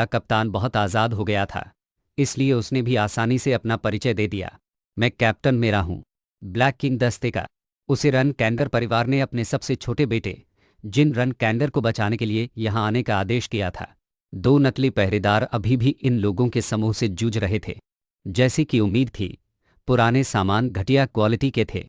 मेरा कप्तान बहुत आज़ाद हो गया था, इसलिए उसने भी आसानी से अपना परिचय दे दिया। मैं कैप्टन मेरा हूँ, ब्लैक किंग दस्ते का। उसे रन कैंडर परिवार ने अपने सबसे छोटे बेटे जिन रन कैंडर को बचाने के लिए यहाँ आने का आदेश किया था। दो नकली पहरेदार अभी भी इन लोगों के समूह से जूझ रहे थे। जैसी कि उम्मीद थी, पुराने सामान घटिया क्वालिटी के थे।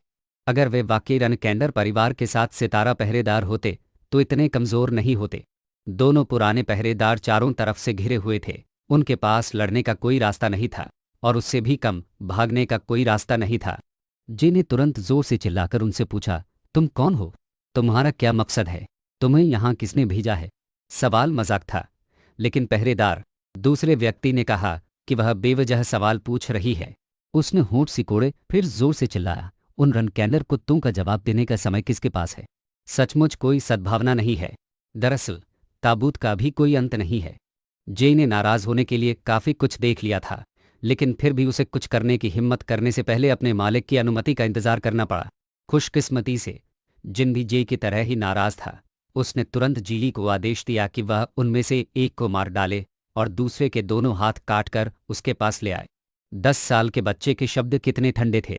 अगर वे वाकई रन कैंडर परिवार के साथ सितारा पहरेदार होते तो इतने कमज़ोर नहीं होते। दोनों पुराने पहरेदार चारों तरफ से घिरे हुए थे। उनके पास लड़ने का कोई रास्ता नहीं था और उससे भी कम भागने का कोई रास्ता नहीं था। जे ने तुरंत जोर से चिल्लाकर उनसे पूछा, तुम कौन हो? तुम्हारा क्या मकसद है? तुम्हें यहाँ किसने भेजा है? सवाल मजाक था, लेकिन पहरेदार दूसरे व्यक्ति ने कहा कि वह बेवजह सवाल पूछ रही है। उसने होंठ सिकोड़े फिर जोर से चिल्लाया, उन रन कैंडर कुत्तों का जवाब देने का समय किसके पास है? सचमुच कोई सद्भावना नहीं है। दरअसल ताबूत का भी कोई अंत नहीं है। जे ने नाराज होने के लिए काफी कुछ देख लिया था, लेकिन फिर भी उसे कुछ करने की हिम्मत करने से पहले अपने मालिक की अनुमति का इंतजार करना पड़ा। खुशकिस्मती से जिन भी जे की तरह ही नाराज था, उसने तुरंत जीली को आदेश दिया कि वह उनमें से एक को मार डाले और दूसरे के दोनों हाथ काटकर उसके पास ले आए। 10 साल के बच्चे के शब्द कितने ठंडे थे,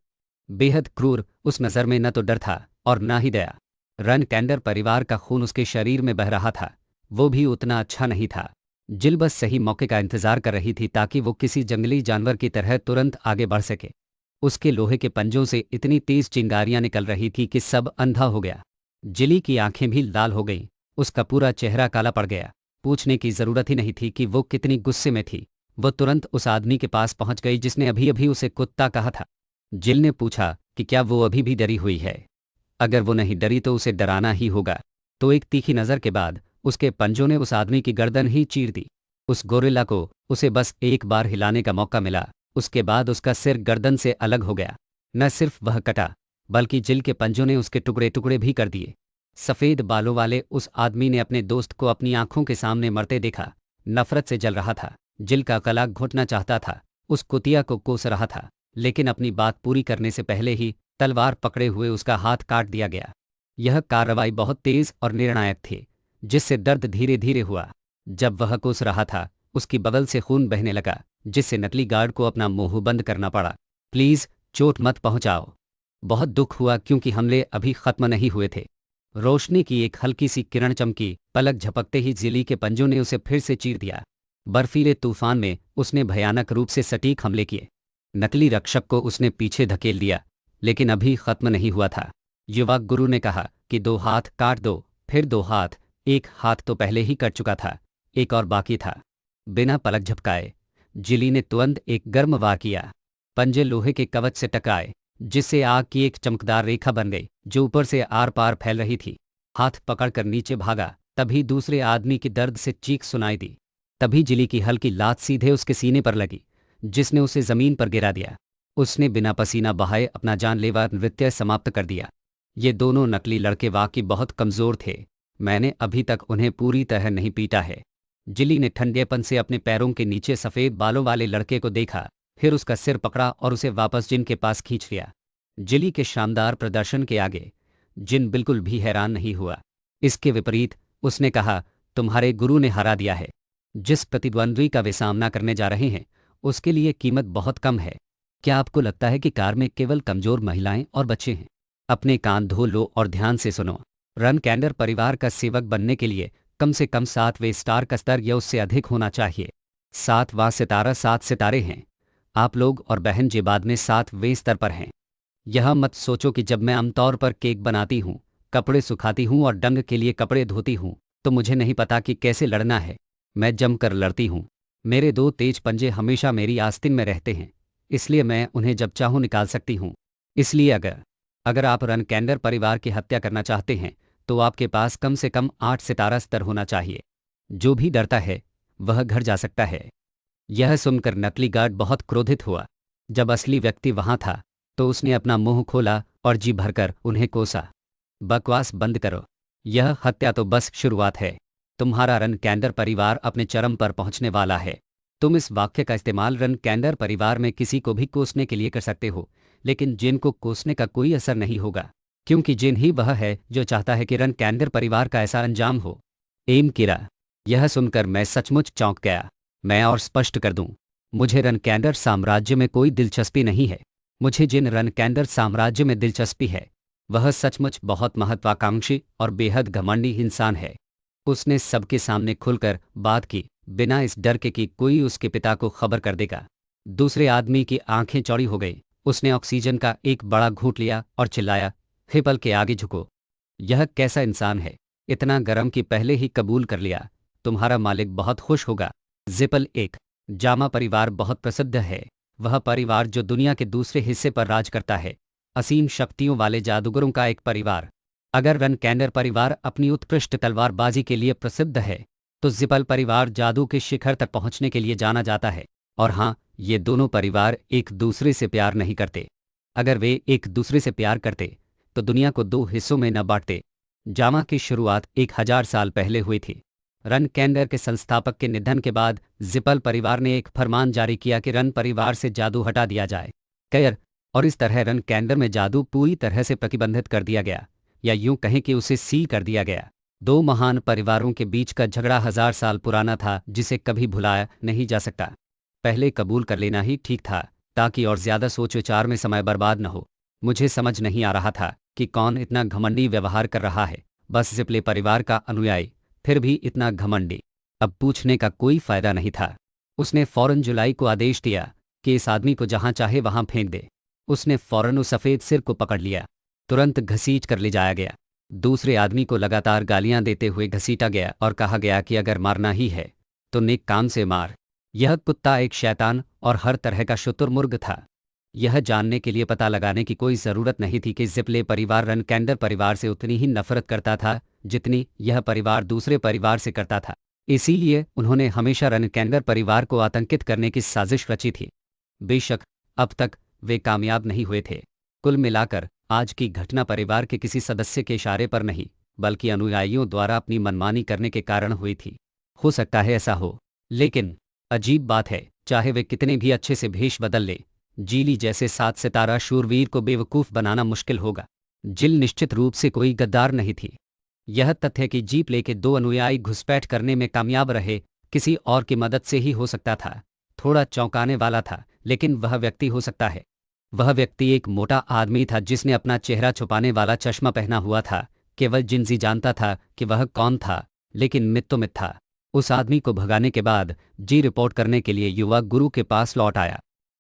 बेहद क्रूर। उस नज़र में न तो डर था और न ही दया। रन कैंडर परिवार का खून उसके शरीर में बह रहा था, वो भी उतना अच्छा नहीं था। जिल बस सही मौके का इंतजार कर रही थी ताकि वो किसी जंगली जानवर की तरह तुरंत आगे बढ़ सके। उसके लोहे के पंजों से इतनी तेज चिंगारियां निकल रही थी कि सब अंधा हो गया। जिली की आंखें भी लाल हो गईं, उसका पूरा चेहरा काला पड़ गया। पूछने की जरूरत ही नहीं थी कि वो कितनी गुस्से में थी। वो तुरंत उस आदमी के पास पहुंच गई जिसने अभी अभी उसे कुत्ता कहा था। जिल ने पूछा कि क्या वो अभी भी डरी हुई है? अगर वो नहीं डरी तो उसे डराना ही होगा। तो एक तीखी नज़र के बाद उसके पंजों ने उस आदमी की गर्दन ही चीर दी। उस गोरिल्ला को उसे बस एक बार हिलाने का मौका मिला, उसके बाद उसका सिर गर्दन से अलग हो गया। न सिर्फ वह कटा, बल्कि जिल के पंजों ने उसके टुकड़े टुकड़े भी कर दिए। सफ़ेद बालों वाले उस आदमी ने अपने दोस्त को अपनी आंखों के सामने मरते देखा। नफरत से जल रहा था। जिल का गला घोंटना चाहता था, उस कुतिया को कोस रहा था, लेकिन अपनी बात पूरी करने से पहले ही तलवार पकड़े हुए उसका हाथ काट दिया गया। यह कार्रवाई बहुत तेज और निर्णायक थी, जिससे दर्द धीरे धीरे हुआ। जब वह कोस रहा था, उसकी बगल से खून बहने लगा, जिससे नकली गार्ड को अपना मुंह बंद करना पड़ा। प्लीज चोट मत पहुंचाओ। बहुत दुख हुआ क्योंकि हमले अभी खत्म नहीं हुए थे। रोशनी की एक हल्की सी किरण चमकी, पलक झपकते ही जिली के पंजों ने उसे फिर से चीर दिया। बर्फीले तूफान में उसने भयानक रूप से सटीक हमले किए। नकली रक्षक को उसने पीछे धकेल दिया, लेकिन अभी खत्म नहीं हुआ था। युवा गुरु ने कहा कि 2 हाथ काट दो, फिर 2 हाथ। एक हाथ तो पहले ही कट चुका था, एक और बाकी था। बिना पलक झपकाए जिली ने तुरंत एक गर्म वार किया। पंजे लोहे के कवच से टकराए, जिससे आग की एक चमकदार रेखा बन गई जो ऊपर से आर पार फैल रही थी। हाथ पकड़कर नीचे भागा, तभी दूसरे आदमी की दर्द से चीख सुनाई दी। तभी जिली की हल्की लात सीधे उसके सीने पर लगी, जिसने उसे जमीन पर गिरा दिया। उसने बिना पसीना बहाए अपना जानलेवा नृत्य समाप्त कर दिया। ये दोनों नकली लड़के वाकई बहुत कमज़ोर थे। मैंने अभी तक उन्हें पूरी तरह नहीं पीटा है। जिली ने ठंडेपन से अपने पैरों के नीचे सफ़ेद बालों वाले लड़के को देखा, फिर उसका सिर पकड़ा और उसे वापस जिन के पास खींच लिया। जिली के शानदार प्रदर्शन के आगे जिन बिल्कुल भी हैरान नहीं हुआ। इसके विपरीत उसने कहा, तुम्हारे गुरु ने हरा दिया है। जिस प्रतिद्वंद्वी का वे सामना करने जा रहे हैं, उसके लिए कीमत बहुत कम है। क्या आपको लगता है कि कार में केवल कमज़ोर महिलाएं और बच्चे हैं? अपने कान धो लो और ध्यान से सुनो। रन कैंडर परिवार का सेवक बनने के लिए कम से कम 7वें स्टार का स्तर या उससे अधिक होना चाहिए। 7वां सितारा 7 सितारे हैं। आप लोग और बहन जे बाद में 7वें स्तर पर हैं। यह मत सोचो कि जब मैं आमतौर पर केक बनाती हूँ, कपड़े सुखाती हूँ और डंग के लिए कपड़े धोती हूँ, तो मुझे नहीं पता कि कैसे लड़ना है। मैं जमकर लड़ती हूँ। मेरे 2 तेज पंजे हमेशा मेरी आस्तीन में रहते हैं, इसलिए मैं उन्हें जब चाहूँ निकाल सकती हूँ। इसलिए अगर आप रन कैंडर परिवार की हत्या करना चाहते हैं, तो आपके पास कम से कम 8 सितारा स्तर होना चाहिए। जो भी डरता है वह घर जा सकता है। यह सुनकर नकली गार्ड बहुत क्रोधित हुआ। जब असली व्यक्ति वहां था तो उसने अपना मुंह खोला और जी भरकर उन्हें कोसा। बकवास बंद करो, यह हत्या तो बस शुरुआत है। तुम्हारा रन कैंडर परिवार अपने चरम पर पहुंचने वाला है। तुम इस वाक्य का इस्तेमाल रन कैंडर परिवार में किसी को भी कोसने के लिए कर सकते हो, लेकिन जिन को कोसने का कोई असर नहीं होगा, क्योंकि जिन ही वह है जो चाहता है कि रन कैंडर परिवार का ऐसा अंजाम हो। एम किरा। यह सुनकर मैं सचमुच चौंक गया। मैं और स्पष्ट कर दूं, मुझे रनकैंडर साम्राज्य में कोई दिलचस्पी नहीं है। मुझे जिन रनकैंडर साम्राज्य में दिलचस्पी है वह सचमुच बहुत महत्वाकांक्षी और बेहद घमंडी इंसान है। उसने सबके सामने खुलकर बात की, बिना इस डर के कि कोई उसके पिता को खबर कर देगा। दूसरे आदमी की आंखें चौड़ी हो गई। उसने ऑक्सीजन का एक बड़ा घूंट लिया और चिल्लाया, हिपल के आगे झुको। यह कैसा इंसान है, इतना गर्म कि पहले ही कबूल कर लिया। तुम्हारा मालिक बहुत खुश होगा। जिपल एक जामा परिवार बहुत प्रसिद्ध है। वह परिवार जो दुनिया के दूसरे हिस्से पर राज करता है। असीम शक्तियों वाले जादूगरों का एक परिवार। अगर रनकैंडर परिवार अपनी उत्कृष्ट तलवारबाजी के लिए प्रसिद्ध है तो जिपल परिवार जादू के शिखर तक पहुंचने के लिए जाना जाता है। और हाँ, ये दोनों परिवार एक दूसरे से प्यार नहीं करते। अगर वे एक दूसरे से प्यार करते तो दुनिया को दो हिस्सों में न बांटते। जामा की शुरुआत 1000 साल पहले हुई थी। रनकैंडर के संस्थापक के निधन के बाद जिपल परिवार ने एक फरमान जारी किया कि रन परिवार से जादू हटा दिया जाए। कैर और इस तरह रनकैंडर में जादू पूरी तरह से प्रतिबंधित कर दिया गया, या यूं कहें कि उसे सील कर दिया गया। दो महान परिवारों के बीच का झगड़ा 1000 साल पुराना था, जिसे कभी भुलाया नहीं जा सकता। पहले कबूल कर लेना ही ठीक था, ताकि और ज्यादा सोच विचार में समय बर्बाद न हो। मुझे समझ नहीं आ रहा था कि कौन इतना घमंडी व्यवहार कर रहा है। बस जिपले परिवार का अनुयायी, फिर भी इतना घमंडी। अब पूछने का कोई फायदा नहीं था। उसने फौरन जुलाई को आदेश दिया कि इस आदमी को जहां चाहे वहां फेंक दे। उसने फौरन उस सफेद सिर को पकड़ लिया। तुरंत घसीट कर ले जाया गया। दूसरे आदमी को लगातार गालियां देते हुए घसीटा गया और कहा गया कि अगर मारना ही है तो नेक काम से मार। यह कुत्ता एक शैतान और हर तरह का शुतुरमुर्ग था। यह जानने के लिए पता लगाने की कोई ज़रूरत नहीं थी कि जिपले परिवार रनकैंडर परिवार से उतनी ही नफरत करता था जितनी यह परिवार दूसरे परिवार से करता था। इसीलिए उन्होंने हमेशा रनकैंडर परिवार को आतंकित करने की साजिश रची थी। बेशक अब तक वे कामयाब नहीं हुए थे। कुल मिलाकर आज की घटना परिवार के किसी सदस्य के इशारे पर नहीं, बल्कि अनुयायियों द्वारा अपनी मनमानी करने के कारण हुई थी। हो सकता है ऐसा हो, लेकिन अजीब बात है, चाहे वे कितने भी अच्छे से भेष बदल ले, जीली जैसे 7 सितारा शूरवीर को बेवकूफ़ बनाना मुश्किल होगा। जिल निश्चित रूप से कोई गद्दार नहीं थी। यह तथ्य कि जीप लेके दो अनुयायी घुसपैठ करने में कामयाब रहे किसी और की मदद से ही हो सकता था, थोड़ा चौंकाने वाला था। लेकिन वह व्यक्ति हो सकता है। वह व्यक्ति एक मोटा आदमी था जिसने अपना चेहरा छुपाने वाला चश्मा पहना हुआ था। केवल जिन्सी जानता था कि वह कौन था, लेकिन मित तो मित था। उस आदमी को भगाने के बाद जी रिपोर्ट करने के लिए युवा गुरु के पास लौट आया।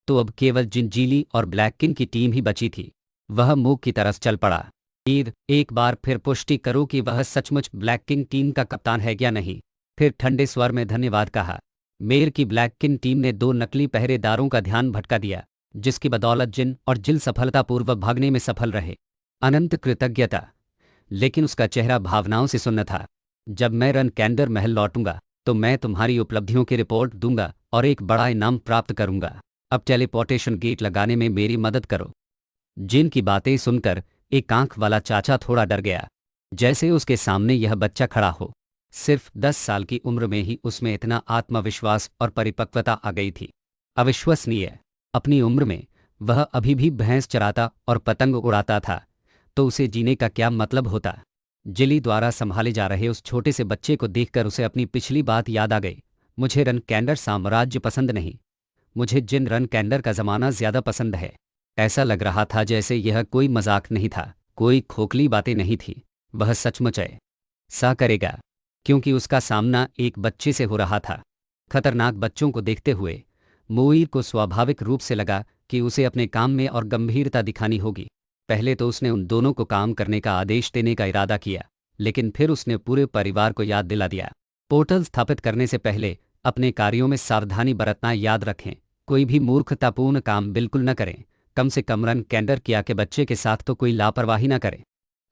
तो अब केवल जिनजीली और ब्लैक की टीम ही बची थी। वह मूक की तरफ चल पड़ा। ईद एक बार फिर पुष्टि करो कि वह सचमुच ब्लैक किंग टीम का कप्तान है या नहीं। फिर ठंडे स्वर में धन्यवाद कहा। मेयर की ब्लैक किंग टीम ने 2 नकली पहरेदारों का ध्यान भटका दिया, जिसकी बदौलत जिन और जिल सफलतापूर्वक भागने में सफल रहे। अनंत कृतज्ञता। लेकिन उसका चेहरा भावनाओं से सुन्न था। जब मैं रनकैंडर महल लौटूंगा तो मैं तुम्हारी उपलब्धियों की रिपोर्ट दूंगा और एक बड़ा इनाम प्राप्त करूंगा। अब टेलीपोर्टेशन गेट लगाने में मेरी मदद करो। जिन की बातें सुनकर एक आंख वाला चाचा थोड़ा डर गया, जैसे उसके सामने यह बच्चा खड़ा हो। सिर्फ 10 साल की उम्र में ही उसमें इतना आत्मविश्वास और परिपक्वता आ गई थी। अविश्वसनीय। अपनी उम्र में वह अभी भी भैंस चराता और पतंग उड़ाता था, तो उसे जीने का क्या मतलब होता। जिली द्वारा संभाले जा रहे उस छोटे से बच्चे को देखकर उसे अपनी पिछली बात याद आ गई। मुझे रनकैंडर साम्राज्य पसंद नहीं, मुझे जिन रनकैंडर का जमाना ज्यादा पसंद है। ऐसा लग रहा था जैसे यह कोई मजाक नहीं था, कोई खोखली बातें नहीं थी। वह सचमुच ऐसा करेगा, क्योंकि उसका सामना एक बच्चे से हो रहा था। खतरनाक बच्चों को देखते हुए मोईर को स्वाभाविक रूप से लगा कि उसे अपने काम में और गंभीरता दिखानी होगी। पहले तो उसने उन दोनों को काम करने का आदेश देने का इरादा किया, लेकिन फिर उसने पूरे परिवार को याद दिला दिया। पोर्टल स्थापित करने से पहले अपने कार्यों में सावधानी बरतना याद रखें। कोई भी मूर्खतापूर्ण काम बिल्कुल न करें। कम से कम रनकैंडर किया के बच्चे के साथ तो कोई लापरवाही न करें।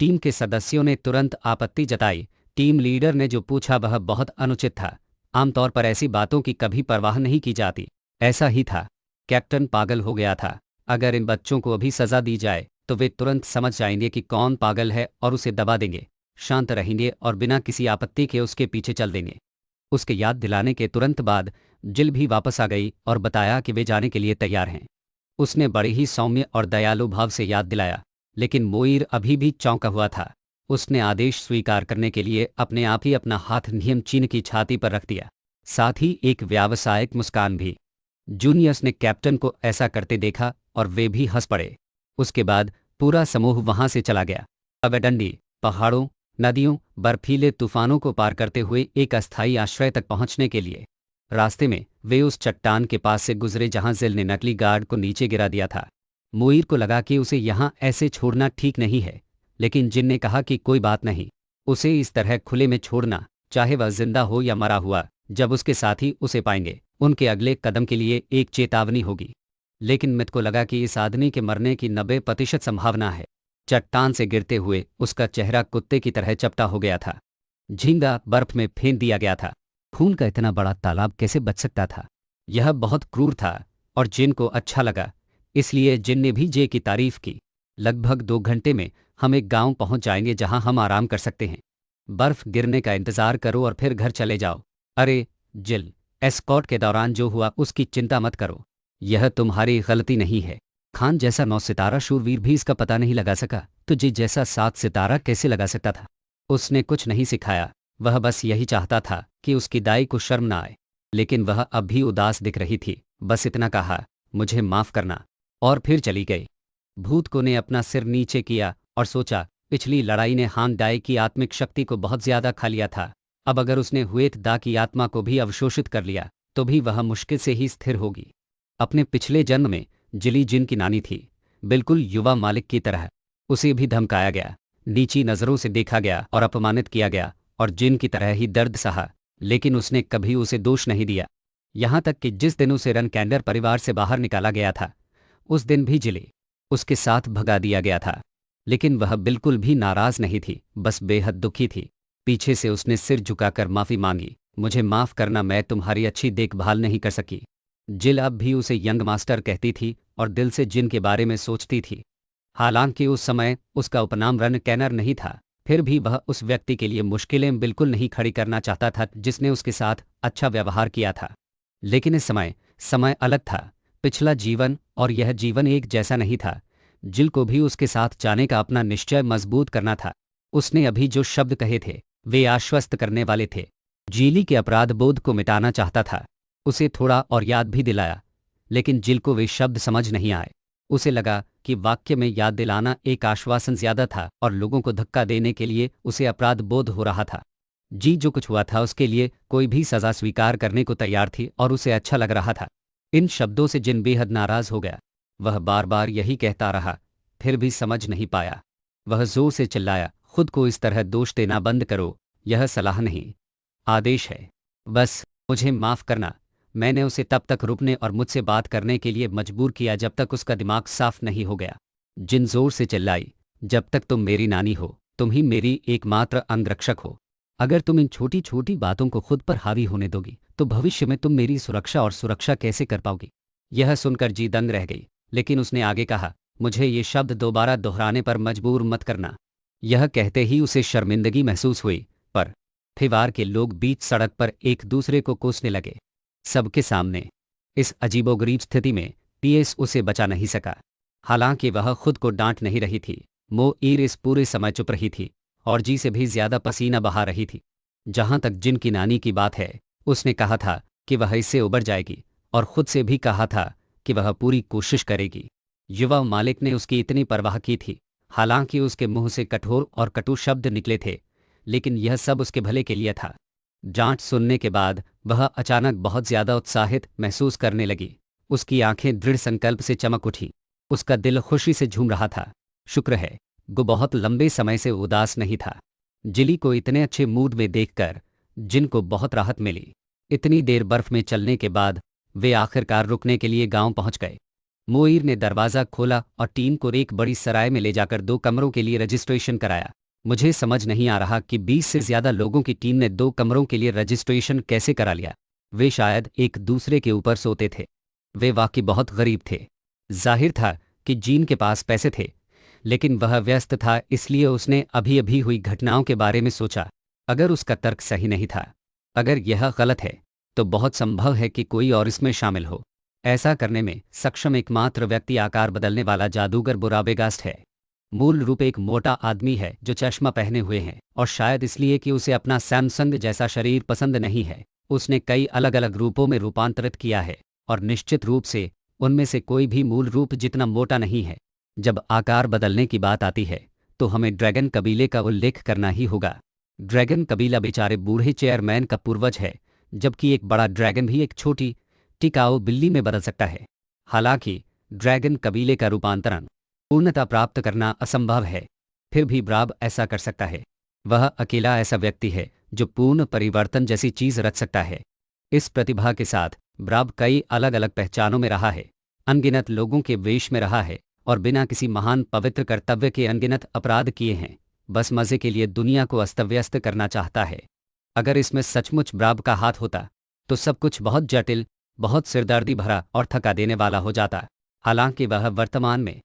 टीम के सदस्यों ने तुरंत आपत्ति जताई। टीम लीडर ने जो पूछा वह बहुत अनुचित था। आमतौर पर ऐसी बातों की कभी परवाह नहीं की जाती। ऐसा ही था। कैप्टन पागल हो गया था। अगर इन बच्चों को अभी सजा दी जाए तो वे तुरंत समझ जाएंगे कि कौन पागल है और उसे दबा देंगे, शांत रहेंगे और बिना किसी आपत्ति के उसके पीछे चल देंगे। उसके याद दिलाने के तुरंत बाद जिल भी वापस आ गई और बताया कि वे जाने के लिए तैयार हैं। उसने बड़े ही सौम्य और दयालु भाव से याद दिलाया, लेकिन मोईर अभी भी चौंका हुआ था। उसने आदेश स्वीकार करने के लिए अपने आप ही अपना हाथ नियम चीन की छाती पर रख दिया। साथ ही एक व्यावसायिक मुस्कान भी। जूनियर्स ने कैप्टन को ऐसा करते देखा और वे भी हंस पड़े। उसके बाद पूरा समूह वहां से चला गया। अवेडंडी पहाड़ों, नदियों, बर्फीले तूफानों को पार करते हुए एक अस्थायी आश्रय तक पहुंचने के लिए। रास्ते में वे उस चट्टान के पास से गुजरे जहां जिल ने नकली गार्ड को नीचे गिरा दिया था। मुईर को लगा कि उसे यहां ऐसे छोड़ना ठीक नहीं है, लेकिन जिन ने कहा कि कोई बात नहीं, उसे इस तरह खुले में छोड़ना, चाहे वह जिंदा हो या मरा हुआ, जब उसके साथी उसे पाएंगे उनके अगले कदम के लिए एक चेतावनी होगी। लेकिन मित को लगा कि इस आदमी के मरने की 90% संभावना है। चट्टान से गिरते हुए उसका चेहरा कुत्ते की तरह चपटा हो गया था। झींगा बर्फ में फेंक दिया गया था। खून का इतना बड़ा तालाब कैसे बच सकता था? यह बहुत क्रूर था और जिन को अच्छा लगा, इसलिए जिन ने भी जे की तारीफ की। लगभग 2 घंटे में हम एक गांव पहुंच जाएंगे जहां हम आराम कर सकते हैं। बर्फ गिरने का इंतजार करो और फिर घर चले जाओ। अरे जिल, एस्कॉर्ट के दौरान जो हुआ उसकी चिंता मत करो। यह तुम्हारी गलती नहीं है। खान जैसा 9 सितारा शूरवीर भी इसका पता नहीं लगा सका, तो जे जैसा 7 सितारा कैसे लगा सकता था? उसने कुछ नहीं सिखाया, वह बस यही चाहता था कि उसकी दाई को शर्म ना आए। लेकिन वह अब भी उदास दिख रही थी। बस इतना कहा, मुझे माफ करना, और फिर चली गई। भूत को ने अपना सिर नीचे किया और सोचा, पिछली लड़ाई ने हान डाई की आत्मिक शक्ति को बहुत ज्यादा खा लिया था। अब अगर उसने हुएत दा की आत्मा को भी अवशोषित कर लिया तो भी वह मुश्किल से ही स्थिर होगी। अपने पिछले जन्म में जिली जिन की नानी थी, बिल्कुल युवा मालिक की तरह। उसे भी धमकाया गया, नीची नज़रों से देखा गया और अपमानित किया गया, और जिन की तरह ही दर्द सहा, लेकिन उसने कभी उसे दोष नहीं दिया। यहाँ तक कि जिस दिन उसे रन कैंडर परिवार से बाहर निकाला गया था, उस दिन भी जिले उसके साथ भगा दिया गया था। लेकिन वह बिल्कुल भी नाराज नहीं थी, बस बेहद दुखी थी। पीछे से उसने सिर झुकाकर माफी मांगी, मुझे माफ करना, मैं तुम्हारी अच्छी देखभाल नहीं कर सकी। जिल अब भी उसे यंग मास्टर कहती थी और दिल से जिन के बारे में सोचती थी। हालांकि उस समय उसका उपनाम रन कैनर नहीं था, फिर भी वह उस व्यक्ति के लिए मुश्किलें बिल्कुल नहीं खड़ी करना चाहता था जिसने उसके साथ अच्छा व्यवहार किया था। लेकिन इस समय अलग था। पिछला जीवन और यह जीवन एक जैसा नहीं था। जिल को भी उसके साथ जाने का अपना निश्चय मजबूत करना था। उसने अभी जो शब्द कहे थे वे आश्वस्त करने वाले थे। जीली के अपराध बोध को मिटाना चाहता था। उसे थोड़ा और याद भी दिलाया, लेकिन जिल को वे शब्द समझ नहीं आए। उसे लगा कि वाक्य में याद दिलाना एक आश्वासन ज्यादा था और लोगों को धक्का देने के लिए उसे अपराध बोध हो रहा था। जी जो कुछ हुआ था उसके लिए कोई भी सजा स्वीकार करने को तैयार थी और उसे अच्छा लग रहा था। इन शब्दों से जिन बेहद नाराज हो गया। वह बार बार यही कहता रहा, फिर भी समझ नहीं पाया। वह जोर से चिल्लाया, खुद को इस तरह दोष देना बंद करो, यह सलाह नहीं, आदेश है। बस मुझे माफ करना। मैंने उसे तब तक रुकने और मुझसे बात करने के लिए मजबूर किया जब तक उसका दिमाग साफ नहीं हो गया। जिन जोर से चिल्लाई, जब तक तुम मेरी नानी हो, तुम ही मेरी एकमात्र अंगरक्षक हो। अगर तुम इन छोटी छोटी बातों को खुद पर हावी होने दोगी तो भविष्य में तुम मेरी सुरक्षा कैसे कर पाओगी? यह सुनकर जी दंग रह गई, लेकिन उसने आगे कहा, मुझे ये शब्द दोबारा दोहराने पर मजबूर मत करना। यह कहते ही उसे शर्मिंदगी महसूस हुई, पर फिवार के लोग बीच सड़क पर एक दूसरे को कोसने लगे, सबके सामने। इस अजीबोगरीब स्थिति में पीएस उसे बचा नहीं सका। हालांकि वह खुद को डांट नहीं रही थी। मोईर इस पूरे समय चुप रही थी और जी से भी ज्यादा पसीना बहा रही थी। जहां तक जिन की नानी की बात है, उसने कहा था कि वह इससे उबर जाएगी और खुद से भी कहा था कि वह पूरी कोशिश करेगी। युवा मालिक ने उसकी इतनी परवाह की थी। हालांकि उसके मुंह से कठोर और कटु शब्द निकले थे, लेकिन यह सब उसके भले के लिए था। डांट सुनने के बाद वह अचानक बहुत ज्यादा उत्साहित महसूस करने लगी। उसकी आंखें दृढ़ संकल्प से चमक उठी। उसका दिल खुशी से झूम रहा था। शुक्र है वो बहुत लंबे समय से उदास नहीं था। जिली को इतने अच्छे मूड में देखकर जिन को बहुत राहत मिली। इतनी देर बर्फ में चलने के बाद वे आखिरकार रुकने के लिए गांव पहुंच गए। मोईर ने दरवाज़ा खोला और टीम को एक बड़ी सराय में ले जाकर 2 कमरों के लिए रजिस्ट्रेशन कराया। मुझे समझ नहीं आ रहा कि 20 से ज्यादा लोगों की टीम ने 2 कमरों के लिए रजिस्ट्रेशन कैसे करा लिया। वे शायद एक दूसरे के ऊपर सोते थे। वे वाकई बहुत गरीब थे। जाहिर था कि जीन के पास पैसे थे, लेकिन वह व्यस्त था, इसलिए उसने अभी अभी हुई घटनाओं के बारे में सोचा। अगर उसका तर्क सही नहीं था, अगर यह गलत है, तो बहुत संभव है कि कोई और इसमें शामिल हो। ऐसा करने में सक्षम एकमात्र व्यक्ति आकार बदलने वाला जादूगर बुराबेगास्ट है। मूल रूप एक मोटा आदमी है जो चश्मा पहने हुए है, और शायद इसलिए कि उसे अपना सैमसंग जैसा शरीर पसंद नहीं है। उसने कई अलग अलग रूपों में रूपांतरित किया है, और निश्चित रूप से उनमें से कोई भी मूल रूप जितना मोटा नहीं है। जब आकार बदलने की बात आती है तो हमें ड्रैगन कबीले का उल्लेख करना ही होगा। ड्रैगन कबीला बेचारे बूढ़े चेयरमैन का पूर्वज है, जबकि एक बड़ा ड्रैगन भी एक छोटी टिकाऊ बिल्ली में बदल सकता है। हालांकि ड्रैगन कबीले का रूपांतरण पूर्णता प्राप्त करना असंभव है, फिर भी ब्राब ऐसा कर सकता है। वह अकेला ऐसा व्यक्ति है जो पूर्ण परिवर्तन जैसी चीज रच सकता है। इस प्रतिभा के साथ ब्राब कई अलग अलग पहचानों में रहा है, अनगिनत लोगों के वेश में रहा है, और बिना किसी महान पवित्र कर्तव्य के अनगिनत अपराध किए हैं। बस मजे के लिए दुनिया को अस्त व्यस्त करना चाहता है। अगर इसमें सचमुच ब्राब का हाथ होता तो सब कुछ बहुत जटिल, बहुत सिरदर्दी भरा और थका देने वाला हो जाता। हालांकि वह वर्तमान में,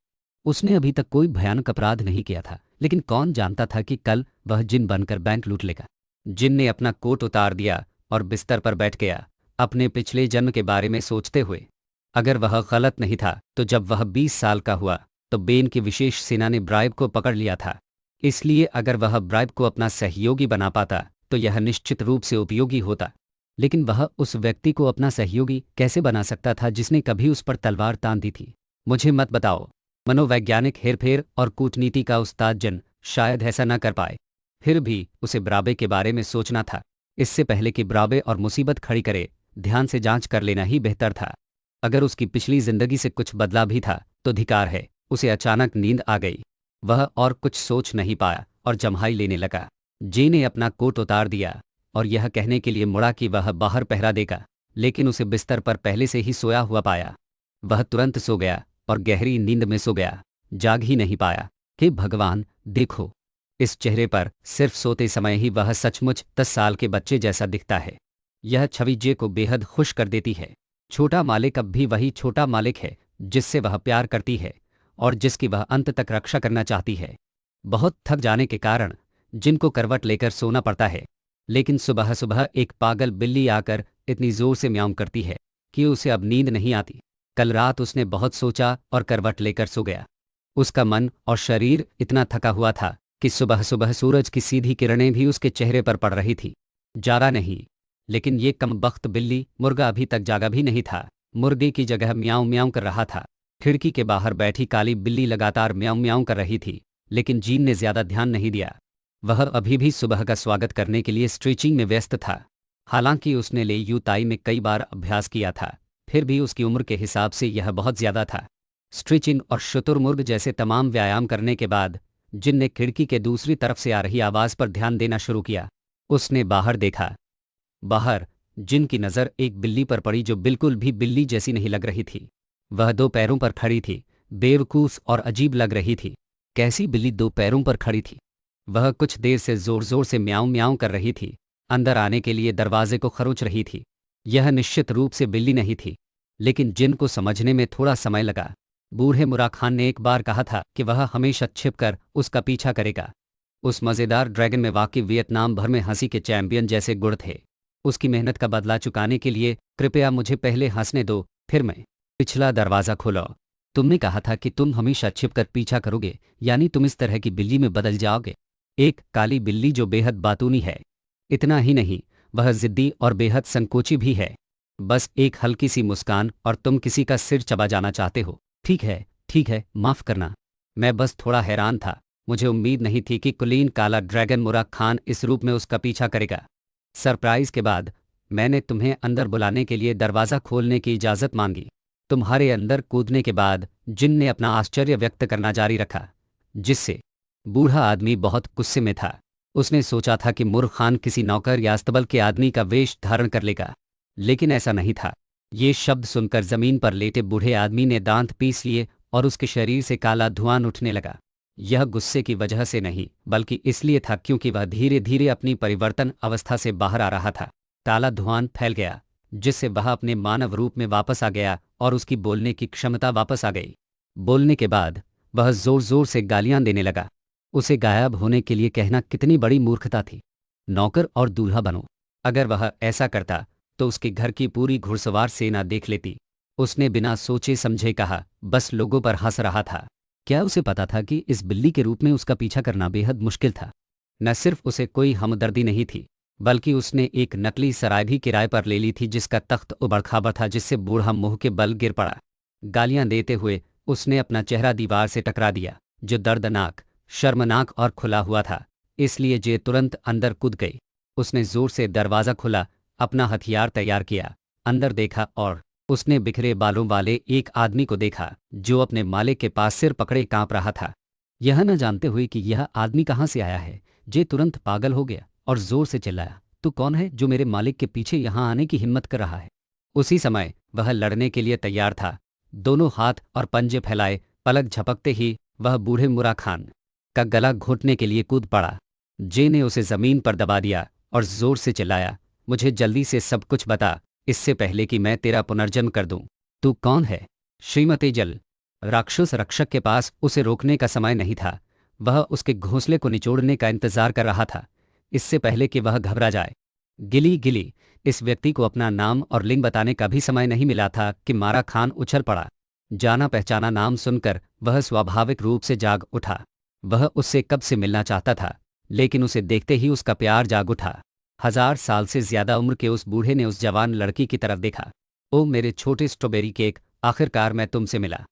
उसने अभी तक कोई भयानक अपराध नहीं किया था, लेकिन कौन जानता था कि कल वह जिन बनकर बैंक लूट लेगा। जिन ने अपना कोट उतार दिया और बिस्तर पर बैठ गया, अपने पिछले जन्म के बारे में सोचते हुए। अगर वह गलत नहीं था तो जब वह 20 साल का हुआ तो बेन की विशेष सेना ने ब्राइब को पकड़ लिया था। इसलिए अगर वह ब्राइब को अपना सहयोगी बना पाता तो यह निश्चित रूप से उपयोगी होता। लेकिन वह उस व्यक्ति को अपना सहयोगी कैसे बना सकता था जिसने कभी उस पर तलवार तान दी थी? मुझे मत बताओ। मनोवैज्ञानिक हेरफेर और कूटनीति का उस्ताद जन शायद ऐसा न कर पाए। फिर भी उसे ब्राबे के बारे में सोचना था। इससे पहले कि ब्राबे और मुसीबत खड़ी करे, ध्यान से जांच कर लेना ही बेहतर था। अगर उसकी पिछली जिंदगी से कुछ बदला भी था तो धिकार है, उसे अचानक नींद आ गई। वह और कुछ सोच नहीं पाया और जम्हाई लेने लगा। जे ने अपना कोट उतार दिया और यह कहने के लिए मुड़ा कि वह बाहर पहरा देगा, लेकिन उसे बिस्तर पर पहले से ही सोया हुआ पाया। वह तुरंत सो गया और गहरी नींद में सो गया, जाग ही नहीं पाया। कि भगवान, देखो, इस चेहरे पर सिर्फ सोते समय ही वह सचमुच 10 साल के बच्चे जैसा दिखता है। यह छवि जे को बेहद खुश कर देती है। छोटा मालिक अब भी वही छोटा मालिक है जिससे वह प्यार करती है और जिसकी वह अंत तक रक्षा करना चाहती है। बहुत थक जाने के कारण जिनको करवट लेकर सोना पड़ता है, लेकिन सुबह सुबह एक पागल बिल्ली आकर इतनी जोर से म्याऊं करती है कि उसे अब नींद नहीं आती। कल रात उसने बहुत सोचा और करवट लेकर सो गया। उसका मन और शरीर इतना थका हुआ था कि सुबह सुबह सूरज की सीधी किरणें भी उसके चेहरे पर पड़ रही थी। जारा नहीं, लेकिन ये कमबख्त बिल्ली मुर्गा अभी तक जागा भी नहीं था। मुर्गे की जगह म्याऊं म्याऊं कर रहा था। खिड़की के बाहर बैठी काली बिल्ली लगातार म्याऊं म्याऊं कर रही थी, लेकिन जीन ने ज्यादा ध्यान नहीं दिया। वह अभी भी सुबह का स्वागत करने के लिए स्ट्रेचिंग में व्यस्त था। हालांकि उसने ले यूताई में कई बार अभ्यास किया था, फिर भी उसकी उम्र के हिसाब से यह बहुत ज्यादा था। स्ट्रेचिंग और शुतुरमुर्ग जैसे तमाम व्यायाम करने के बाद जिन ने खिड़की के दूसरी तरफ से आ रही आवाज पर ध्यान देना शुरू किया। उसने बाहर देखा। बाहर जिन की नज़र एक बिल्ली पर पड़ी जो बिल्कुल भी बिल्ली जैसी नहीं लग रही थी। वह 2 पैरों पर खड़ी थी, बेवकूफ और अजीब लग रही थी। कैसी बिल्ली 2 पैरों पर खड़ी थी? वह कुछ देर से जोर जोर से म्याऊं म्याऊं कर रही थी, अंदर आने के लिए दरवाजे को खरोच रही थी। यह निश्चित रूप से बिल्ली नहीं थी, लेकिन जिन को समझने में थोड़ा समय लगा। बूढ़े मुरा खान ने एक बार कहा था कि वह हमेशा छिपकर उसका पीछा करेगा। उस मज़ेदार ड्रैगन में वाकई वियतनाम भर में हंसी के चैंपियन जैसे गुण थे। उसकी मेहनत का बदला चुकाने के लिए कृपया मुझे पहले हंसने दो, फिर मैं। पिछला दरवाज़ा खोलो। तुमने कहा था कि तुम हमेशा छिपकर पीछा करोगे, यानी तुम इस तरह की बिल्ली में बदल जाओगे। एक काली बिल्ली जो बेहद बातूनी है। इतना ही नहीं, वह जिद्दी और बेहद संकोची भी है। बस एक हल्की सी मुस्कान और तुम किसी का सिर चबा जाना चाहते हो। ठीक है, माफ़ करना। मैं बस थोड़ा हैरान था। मुझे उम्मीद नहीं थी कि कुलीन काला ड्रैगन मुरा खान इस रूप में उसका पीछा करेगा। सरप्राइज के बाद मैंने तुम्हें अंदर बुलाने के लिए दरवाज़ा खोलने की इजाज़त मांगी। तुम्हारे अंदर कूदने के बाद जिन ने अपना आश्चर्य व्यक्त करना जारी रखा, जिससे बूढ़ा आदमी बहुत गुस्से में था। उसने सोचा था कि मुर खान किसी नौकर या अस्तबल के आदमी का वेश धारण कर लेगा, लेकिन ऐसा नहीं था। ये शब्द सुनकर जमीन पर लेटे बूढ़े आदमी ने दांत पीस लिए और उसके शरीर से काला धुआं उठने लगा। यह गुस्से की वजह से नहीं, बल्कि इसलिए था क्योंकि वह धीरे धीरे अपनी परिवर्तन अवस्था से बाहर आ रहा था। काला धुआं फैल गया, जिससे वह अपने मानव रूप में वापस आ गया और उसकी बोलने की क्षमता वापस आ गई। बोलने के बाद वह जोर जोर से गालियां देने लगा। उसे गायब होने के लिए कहना कितनी बड़ी मूर्खता थी। नौकर और दूल्हा बनो। अगर वह ऐसा करता तो उसके घर की पूरी घुड़सवार सेना देख लेती। उसने बिना सोचे समझे कहा, बस लोगों पर हंस रहा था। क्या उसे पता था कि इस बिल्ली के रूप में उसका पीछा करना बेहद मुश्किल था? न सिर्फ उसे कोई हमदर्दी नहीं थी, बल्कि उसने एक नकली सराय भी किराए पर ले ली थी जिसका तख्त उबड़-खाबड़ था, जिससे बूढ़ा मुंह के बल गिर पड़ा। गालियां देते हुए उसने अपना चेहरा दीवार से टकरा दिया, जो दर्दनाक, शर्मनाक और खुला हुआ था। इसलिए जे तुरंत अंदर कूद गई। उसने जोर से दरवाज़ा खोला, अपना हथियार तैयार किया, अंदर देखा और उसने बिखरे बालों वाले एक आदमी को देखा जो अपने मालिक के पास सिर पकड़े कांप रहा था। यह न जानते हुए कि यह आदमी कहाँ से आया है, जे तुरंत पागल हो गया और जोर से चिल्लाया, तू कौन है जो मेरे मालिक के पीछे यहाँ आने की हिम्मत कर रहा है? उसी समय वह लड़ने के लिए तैयार था। दोनों हाथ और पंजे फैलाए, पलक झपकते ही वह बूढ़े मुरा खान का गला घोंटने के लिए कूद पड़ा। जे ने उसे जमीन पर दबा दिया और जोर से चिल्लाया, मुझे जल्दी से सब कुछ बता, इससे पहले कि मैं तेरा पुनर्जन्म कर दूं। तू कौन है? श्रीमती जल। राक्षस रक्षक के पास उसे रोकने का समय नहीं था। वह उसके घोंसले को निचोड़ने का इंतजार कर रहा था, इससे पहले कि वह घबरा जाए। गिली गिली, इस व्यक्ति को अपना नाम और लिंग बताने का भी समय नहीं मिला था कि मारा खान उछल पड़ा। जाना पहचाना नाम सुनकर वह स्वाभाविक रूप से जाग उठा। वह उससे कब से मिलना चाहता था, लेकिन उसे देखते ही उसका प्यार जाग उठा। 1000 साल से ज्यादा उम्र के उस बूढ़े ने उस जवान लड़की की तरफ देखा। ओ मेरे छोटे स्ट्रॉबेरी केक, आखिरकार मैं तुमसे मिला।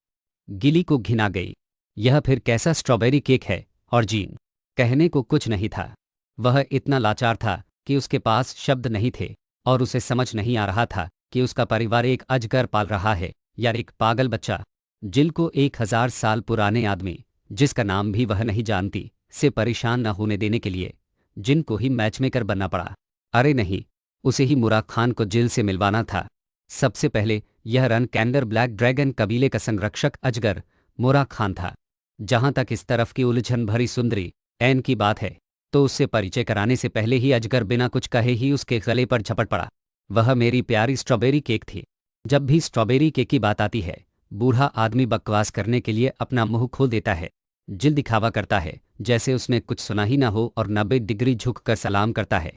गिली को घिना गई। यह फिर कैसा स्ट्रॉबेरी केक है? और जीन कहने को कुछ नहीं था। वह इतना लाचार था कि उसके पास शब्द नहीं थे और उसे समझ नहीं आ रहा था कि उसका परिवार एक अजगर पाल रहा है या एक पागल बच्चा। जिल को 1000 साल पुराने आदमी, जिसका नाम भी वह नहीं जानती, से परेशान न होने देने के लिए जिन को ही मैचमेकर बनना पड़ा। अरे नहीं, उसे ही मुरा खान को जिल से मिलवाना था। सबसे पहले यह रन कैंडर ब्लैक ड्रैगन कबीले का संरक्षक अजगर मुरा खान था। जहां तक इस तरफ की उलझन भरी सुंदरी ऐन की बात है, तो उससे परिचय कराने से पहले ही अजगर बिना कुछ कहे ही उसके गले पर झपट पड़ा। वह मेरी प्यारी स्ट्रॉबेरी केक थी। जब भी स्ट्रॉबेरी केक की बात आती है, बूढ़ा आदमी बकवास करने के लिए अपना मुंह खोल देता है। जिल दिखावा करता है जैसे उसने कुछ सुना ही ना हो और 90 डिग्री झुककर सलाम करता है।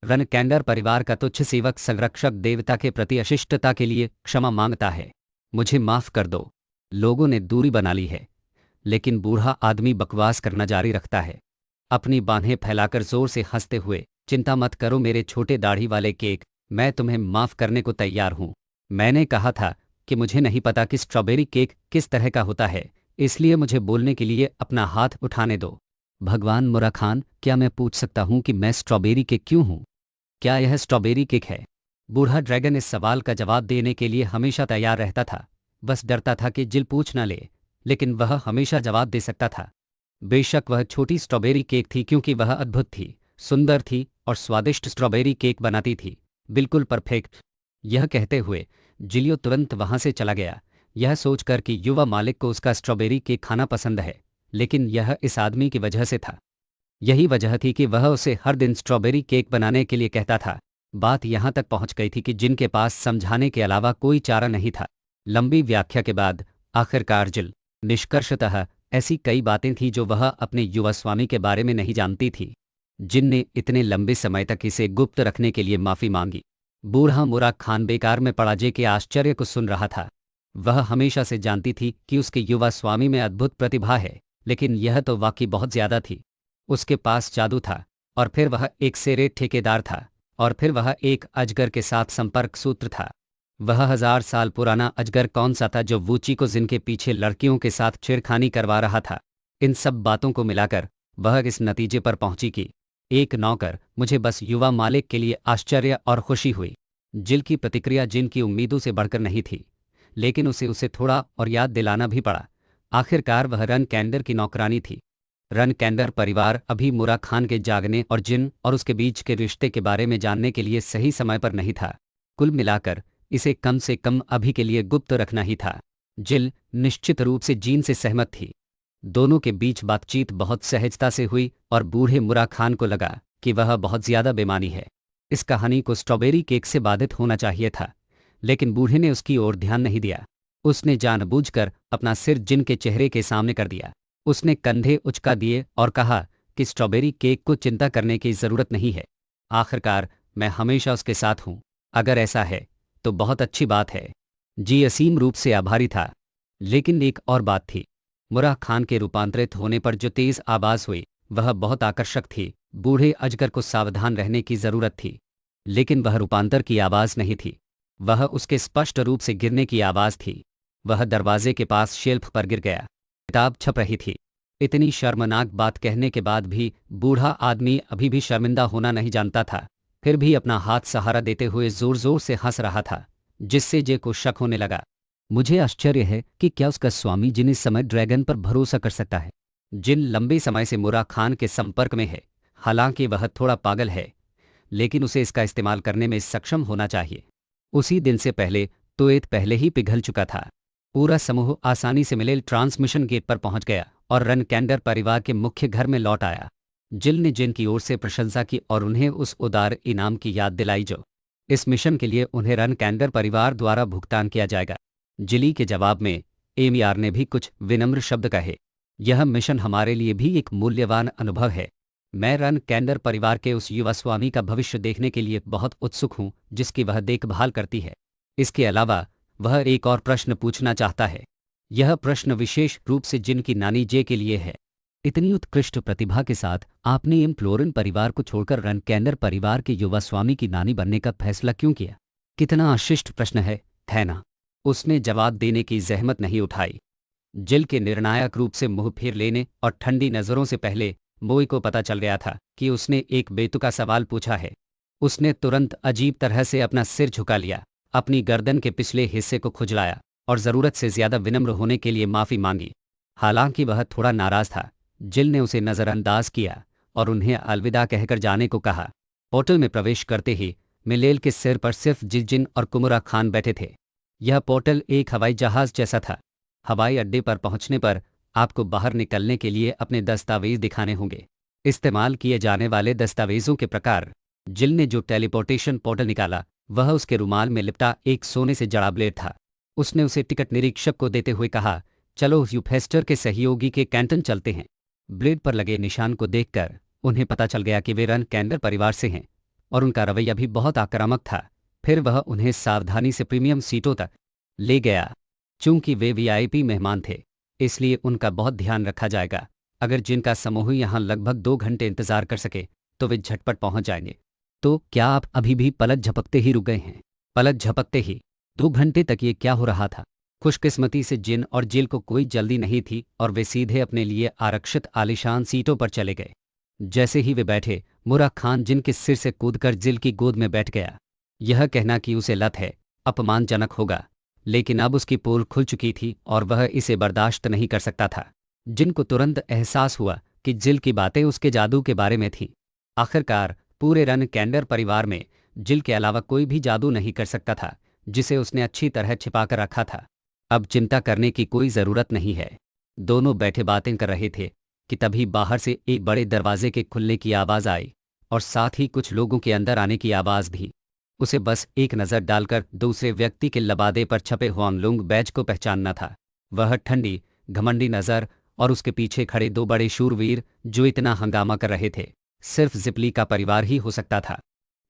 रन कैंडर परिवार का तुच्छ सेवक संरक्षक देवता के प्रति अशिष्टता के लिए क्षमा मांगता है। मुझे माफ कर दो। लोगों ने दूरी बना ली है, लेकिन बूढ़ा आदमी बकवास करना जारी रखता है, अपनी बाहें फैलाकर जोर से हंसते हुए। चिंता मत करो मेरे छोटे दाढ़ी वाले केक, मैं तुम्हें माफ करने को तैयार हूं। मैंने कहा था कि मुझे नहीं पता कि स्ट्रॉबेरी केक किस तरह का होता है, इसलिए मुझे बोलने के लिए अपना हाथ उठाने दो। भगवान मुरा खान, क्या मैं पूछ सकता हूं कि मैं स्ट्रॉबेरी केक क्यों हूं? क्या यह स्ट्रॉबेरी केक है? बूढ़ा ड्रैगन इस सवाल का जवाब देने के लिए हमेशा तैयार रहता था। बस डरता था कि जिल पूछ न ले, लेकिन वह हमेशा जवाब दे सकता था। बेशक वह छोटी स्ट्रॉबेरी केक थी, क्योंकि वह अद्भुत थी, सुंदर थी और स्वादिष्ट स्ट्रॉबेरी केक बनाती थी, बिल्कुल परफेक्ट। यह कहते हुए जिलियो तुरंत वहां से चला गया, यह सोचकर कि युवा मालिक को उसका स्ट्रॉबेरी केक खाना पसंद है, लेकिन यह इस आदमी की वजह से था। यही वजह थी कि वह उसे हर दिन स्ट्रॉबेरी केक बनाने के लिए कहता था। बात यहां तक पहुंच गई थी कि जिनके पास समझाने के अलावा कोई चारा नहीं था। लंबी व्याख्या के बाद आखिरकार जिल निष्कर्षतः ऐसी कई बातें थीं जो वह अपने युवा स्वामी के बारे में नहीं जानती थी। जिन ने इतने लंबे समय तक इसे गुप्त रखने के लिए माफी मांगी। बूढ़ा मुरा खान बेकार में पड़ाजे के आश्चर्य को सुन रहा था। वह हमेशा से जानती थी कि उसके युवा स्वामी में अद्भुत प्रतिभा है, लेकिन यह तो वाकई बहुत ज्यादा थी। उसके पास जादू था, और फिर वह एक सेरेट ठेकेदार था, और फिर वह एक अजगर के साथ संपर्क सूत्र था। वह 1000 साल पुराना अजगर कौन सा था जो वूची को जिनके पीछे लड़कियों के साथ छेड़खानी करवा रहा था? इन सब बातों को मिलाकर वह इस नतीजे पर पहुंची कि एक नौकर, मुझे बस युवा मालिक के लिए आश्चर्य और खुशी हुई। जिल की प्रतिक्रिया जिन की उम्मीदों से बढ़कर नहीं थी, लेकिन उसे थोड़ा और याद दिलाना भी पड़ा। आखिरकार वह रन कैंडर की नौकरानी थी। रन कैंडर परिवार अभी मुरा खान के जागने और जिन और उसके बीच के रिश्ते के बारे में जानने के लिए सही समय पर नहीं था। कुल मिलाकर इसे कम से कम अभी के लिए गुप्त रखना ही था। जिल निश्चित रूप से जीन से सहमत थी। दोनों के बीच बातचीत बहुत सहजता से हुई और बूढ़े मुरा खान को लगा कि वह बहुत ज्यादा बेमानी है। इस कहानी को स्ट्रॉबेरी केक से बाधित होना चाहिए था, लेकिन बूढ़े ने उसकी ओर ध्यान नहीं दिया। उसने जानबूझकर अपना सिर जिन के चेहरे के सामने कर दिया। उसने कंधे उचका दिए और कहा कि स्ट्रॉबेरी केक को चिंता करने की जरूरत नहीं है। आखिरकार मैं हमेशा उसके साथ हूं। अगर ऐसा है तो बहुत अच्छी बात है। जी असीम रूप से आभारी था। लेकिन एक और बात थी। मुरा खान के रूपांतरित होने पर जो तेज आवाज हुई वह बहुत आकर्षक थी। बूढ़े अजगर को सावधान रहने की जरूरत थी, लेकिन वह रूपांतर की आवाज नहीं थी, वह उसके स्पष्ट रूप से गिरने की आवाज थी। वह दरवाजे के पास शेल्फ पर गिर गया। किताब छप रही थी। इतनी शर्मनाक बात कहने के बाद भी बूढ़ा आदमी अभी भी शर्मिंदा होना नहीं जानता था। फिर भी अपना हाथ सहारा देते हुए जोर जोर से हंस रहा था, जिससे जे को शक होने लगा। मुझे आश्चर्य है कि क्या उसका स्वामी जिन इस समय ड्रैगन पर भरोसा कर सकता है। जिन लंबे समय से मुरा खान के संपर्क में है। हालांकि वह थोड़ा पागल है, लेकिन उसे इसका इस्तेमाल करने में सक्षम होना चाहिए। उसी दिन से पहले तोएत पहले ही पिघल चुका था। पूरा समूह आसानी से मिले ट्रांसमिशन गेट पर पहुंच गया और रन कैंडर परिवार के मुख्य घर में लौट आया। जिल ने जिन की ओर से प्रशंसा की और उन्हें उस उदार इनाम की याद दिलाई जो इस मिशन के लिए उन्हें रन कैंडर परिवार द्वारा भुगतान किया जाएगा। जिली के जवाब में एमआर ने भी कुछ विनम्र शब्द कहे। यह मिशन हमारे लिए भी एक मूल्यवान अनुभव है। मैं रन कैंडर परिवार के उस युवा स्वामी का भविष्य देखने के लिए बहुत उत्सुक हूं जिसकी वह देखभाल करती है। इसके अलावा वह एक और प्रश्न पूछना चाहता है। यह प्रश्न विशेष रूप से जिन की नानी जे के लिए है। इतनी उत्कृष्ट प्रतिभा के साथ आपने इन फ्लोरिन परिवार को छोड़कर रन कैंडर परिवार के युवा स्वामी की नानी बनने का फैसला क्यों किया? कितना अशिष्ट प्रश्न है ना? उसने जवाब देने की जहमत नहीं उठाई। जिल के निर्णायक रूप से मुंह फेर लेने और ठंडी नजरों से पहले मोई को पता चल गया था कि उसने एक बेतुका सवाल पूछा है। उसने तुरंत अजीब तरह से अपना सिर झुका लिया, अपनी गर्दन के पिछले हिस्से को खुजलाया और जरूरत से ज्यादा विनम्र होने के लिए माफी मांगी। हालांकि वह थोड़ा नाराज था। जिल ने उसे नजरअंदाज किया और उन्हें अलविदा कहकर जाने को कहा। पोर्टल में प्रवेश करते ही मिलेल के सिर पर सिर्फ जिन और कुमुरा खान बैठे थे। यह पोर्टल एक हवाई जहाज जैसा था। हवाई अड्डे पर पहुंचने पर आपको बाहर निकलने के लिए अपने दस्तावेज दिखाने होंगे। इस्तेमाल किए जाने वाले दस्तावेजों के प्रकार। जिल ने जो टेलीपोर्टेशन पोर्टल निकाला वह उसके रुमाल में लिपटा एक सोने से जड़ा ब्लेड था। उसने उसे टिकट निरीक्षक को देते हुए कहा, चलो यूफेस्टर के सहयोगी के कैंटन चलते हैं। ब्लेड पर लगे निशान को देखकर उन्हें पता चल गया कि वे रन कैंडर परिवार से हैं और उनका रवैया भी बहुत आक्रामक था। फिर वह उन्हें सावधानी से प्रीमियम सीटों तक ले गया। चूंकि वे वीआईपी मेहमान थे, इसलिए उनका बहुत ध्यान रखा जाएगा। अगर जिनका समूह यहाँ लगभग 2 घंटे इंतजार कर सके तो वे झटपट पहुंच जाएंगे। तो क्या आप अभी भी पलक झपकते ही रुक गए हैं? पलक झपकते ही 2 घंटे तक ये क्या हो रहा था? खुशकिस्मती से जिन और जिल को कोई जल्दी नहीं थी और वे सीधे अपने लिए आरक्षित आलीशान सीटों पर चले गए। जैसे ही वे बैठे, मुरा खान जिन के सिर से कूदकर जिल की गोद में बैठ गया। यह कहना कि उसे लत है अपमानजनक होगा, लेकिन अब उसकी पोल खुल चुकी थी और वह इसे बर्दाश्त नहीं कर सकता था। जिन को तुरंत एहसास हुआ कि जिल की बातें उसके जादू के बारे में थीं। आखिरकार पूरे रन कैंडर परिवार में जिल के अलावा कोई भी जादू नहीं कर सकता था जिसे उसने अच्छी तरह छिपाकर रखा था। अब चिंता करने की कोई जरूरत नहीं है। दोनों बैठे बातें कर रहे थे कि तभी बाहर से एक बड़े दरवाजे के खुलने की आवाज आई और साथ ही कुछ लोगों के अंदर आने की आवाज भी। उसे बस एक नज़र डालकर दूसरे व्यक्ति के लबादे पर छपे हुआंगलुंग बैज को पहचानना था। वह ठंडी घमंडी नज़र और उसके पीछे खड़े 2 बड़े शूरवीर जो इतना हंगामा कर रहे थे, सिर्फ जिपली का परिवार ही हो सकता था।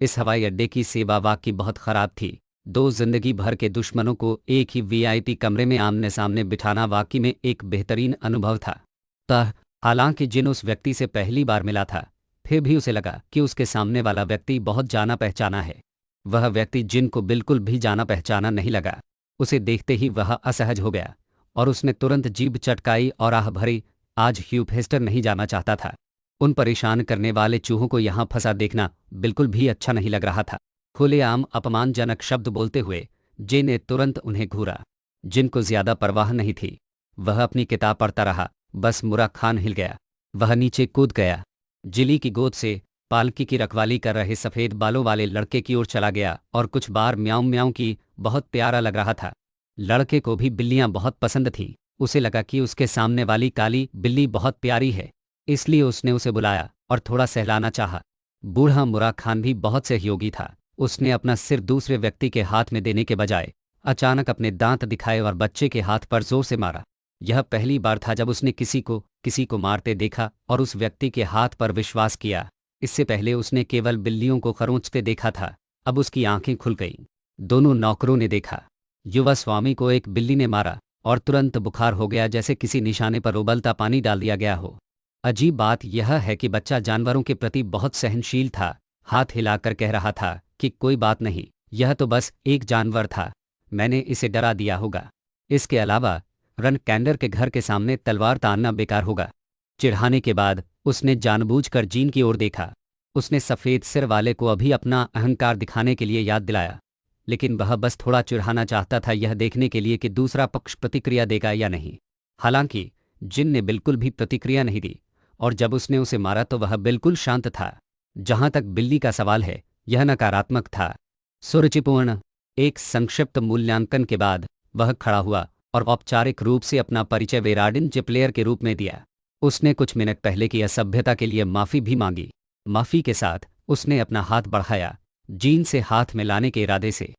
इस हवाई अड्डे की सेवा वाकई बहुत खराब थी। 2 जिंदगी भर के दुश्मनों को एक ही वीआईपी कमरे में आमने सामने बिठाना वाकई में एक बेहतरीन अनुभव था। हालांकि जिन उस व्यक्ति से पहली बार मिला था, फिर भी उसे लगा कि उसके सामने वाला व्यक्ति बहुत जाना पहचाना है। वह व्यक्ति जिन को बिल्कुल भी जाना पहचाना नहीं लगा। उसे देखते ही वह असहज हो गया और उसने तुरंत जीभ चटकाई और आह भरी। आज ह्यूफेस्टर नहीं जाना चाहता था। उन परेशान करने वाले चूहों को यहाँ फंसा देखना बिल्कुल भी अच्छा नहीं लग रहा था। खुलेआम अपमानजनक शब्द बोलते हुए जे ने तुरंत उन्हें घूरा। जिनको ज्यादा परवाह नहीं थी, वह अपनी किताब पढ़ता रहा। बस मुरा खान हिल गया। वह नीचे कूद गया। जिली की गोद से पालकी की रखवाली कर रहे सफेद बालों वाले लड़के की ओर चला गया और कुछ बार म्याऊं म्याऊं की। बहुत प्यारा लग रहा था। लड़के को भी बिल्लियां बहुत पसंद थी। उसे लगा कि उसके सामने वाली काली बिल्ली बहुत प्यारी है, इसलिए उसने उसे बुलाया और थोड़ा सहलाना चाहा। बूढ़ा मुरा खान भी बहुत सहयोगी था। उसने अपना सिर दूसरे व्यक्ति के हाथ में देने के बजाय अचानक अपने दांत दिखाए और बच्चे के हाथ पर जोर से मारा। यह पहली बार था जब उसने किसी को मारते देखा और उस व्यक्ति के हाथ पर विश्वास किया। इससे पहले उसने केवल बिल्लियों को खरोंचते देखा था। अब उसकी आंखें खुल गईं। दोनों नौकरों ने देखा युवा स्वामी को एक बिल्ली ने मारा और तुरंत बुखार हो गया, जैसे किसी निशाने पर उबलता पानी डाल दिया गया हो। अजीब बात यह है कि बच्चा जानवरों के प्रति बहुत सहनशील था, हाथ हिलाकर कह रहा था कि कोई बात नहीं, यह तो बस एक जानवर था, मैंने इसे डरा दिया होगा। इसके अलावा रन कैंडर के घर के सामने तलवार तानना बेकार होगा। चिढ़ाने के बाद उसने जानबूझकर जीन की ओर देखा। उसने सफ़ेद सिर वाले को अभी अपना अहंकार दिखाने के लिए याद दिलाया, लेकिन वह बस थोड़ा चिढ़ाना चाहता था, यह देखने के लिए कि दूसरा पक्ष प्रतिक्रिया देगा या नहीं। हालांकि जिन ने बिल्कुल भी प्रतिक्रिया नहीं दी, और जब उसने उसे मारा तो वह बिल्कुल शांत था। जहां तक बिल्ली का सवाल है, यह नकारात्मक था। सुरुचिपूर्ण एक संक्षिप्त मूल्यांकन के बाद वह खड़ा हुआ और औपचारिक रूप से अपना परिचय वेराडिन जिप्लेयर के रूप में दिया। उसने कुछ मिनट पहले की असभ्यता के लिए माफी भी मांगी। माफी के साथ उसने अपना हाथ बढ़ाया, जीन से हाथ मिलाने के इरादे से,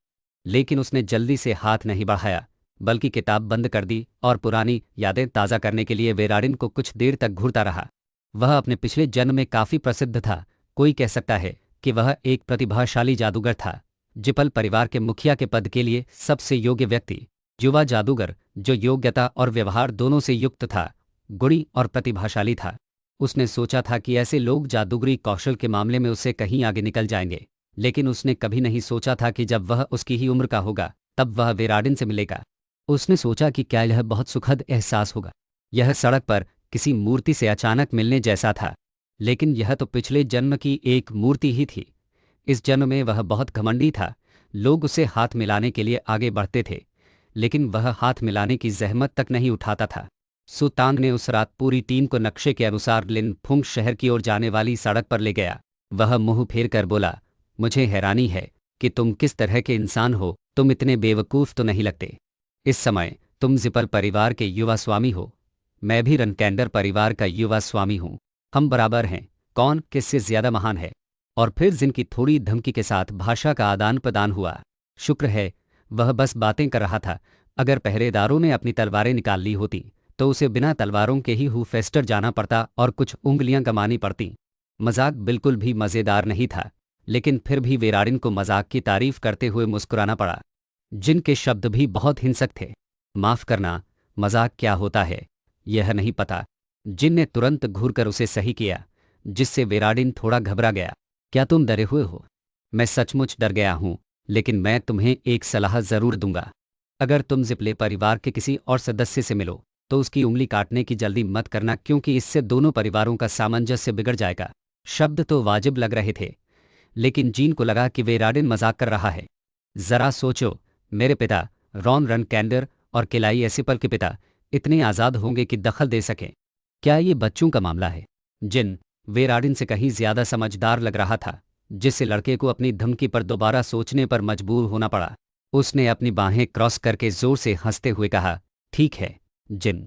लेकिन उसने जल्दी से हाथ नहीं बढ़ाया, बल्कि किताब बंद कर दी और पुरानी यादें ताज़ा करने के लिए वेराडिन को कुछ देर तक घूरता रहा। वह अपने पिछले जन्म में काफ़ी प्रसिद्ध था। कोई कह सकता है कि वह एक प्रतिभाशाली जादूगर था, जिपल परिवार के मुखिया के पद के लिए सबसे योग्य व्यक्ति, युवा जादूगर जो योग्यता और व्यवहार दोनों से युक्त था, गुणी और प्रतिभाशाली था। उसने सोचा था कि ऐसे लोग जादूगरी कौशल के मामले में उससे कहीं आगे निकल जाएंगे, लेकिन उसने कभी नहीं सोचा था कि जब वह उसकी ही उम्र का होगा तब वह वेराडिन से मिलेगा। उसने सोचा कि क्या यह बहुत सुखद एहसास होगा। यह सड़क पर किसी मूर्ति से अचानक मिलने जैसा था, लेकिन यह तो पिछले जन्म की एक मूर्ति ही थी। इस जन्म में वह बहुत घमंडी था। लोग उसे हाथ मिलाने के लिए आगे बढ़ते थे, लेकिन वह हाथ मिलाने की जहमत तक नहीं उठाता था। सुतांग ने उस रात पूरी टीम को नक्शे के अनुसार लिन फुंग शहर की ओर जाने वाली सड़क पर ले गया। वह मुंह फेर कर बोला, मुझे हैरानी है कि तुम किस तरह के इंसान हो, तुम इतने बेवकूफ़ तो नहीं लगते। इस समय तुम जिपल परिवार के युवा स्वामी हो, मैं भी रनकैंडर परिवार का युवा स्वामी हूँ। हम बराबर हैं, कौन किससे ज्यादा महान है। और फिर जिन की थोड़ी धमकी के साथ भाषा का आदान प्रदान हुआ। शुक्र है वह बस बातें कर रहा था। अगर पहरेदारों ने अपनी तलवारें निकाल ली होती तो उसे बिना तलवारों के ही हूफेस्टर जाना पड़ता और कुछ उंगलियां गमानी पड़ती। मजाक बिल्कुल भी मज़ेदार नहीं था, लेकिन फिर भी वेराडिन को मजाक की तारीफ करते हुए मुस्कुराना पड़ा। जिनके शब्द भी बहुत हिंसक थे। माफ़ करना, मजाक क्या होता है यह नहीं पता। जिन ने तुरंत घूरकर उसे सही किया, जिससे वेराडिन थोड़ा घबरा गया। क्या तुम डरे हुए हो? मैं सचमुच डर गया हूँ, लेकिन मैं तुम्हें एक सलाह ज़रूर दूंगा। अगर तुम जिप्ले परिवार के किसी और सदस्य से मिलो तो उसकी उंगली काटने की जल्दी मत करना, क्योंकि इससे दोनों परिवारों का सामंजस्य बिगड़ जाएगा। शब्द तो वाजिब लग रहे थे, लेकिन जीन को लगा कि वेराडिन मजाक कर रहा है। जरा सोचो, मेरे पिता रॉन रनकैंडर और किलाई एसिपल के पिता इतने आज़ाद होंगे कि दखल दे सकें? क्या ये बच्चों का मामला है? जिन वेराडिन से कहीं ज्यादा समझदार लग रहा था, जिससे लड़के को अपनी धमकी पर दोबारा सोचने पर मजबूर होना पड़ा। उसने अपनी बाहें क्रॉस करके जोर से हंसते हुए कहा, ठीक है जिन,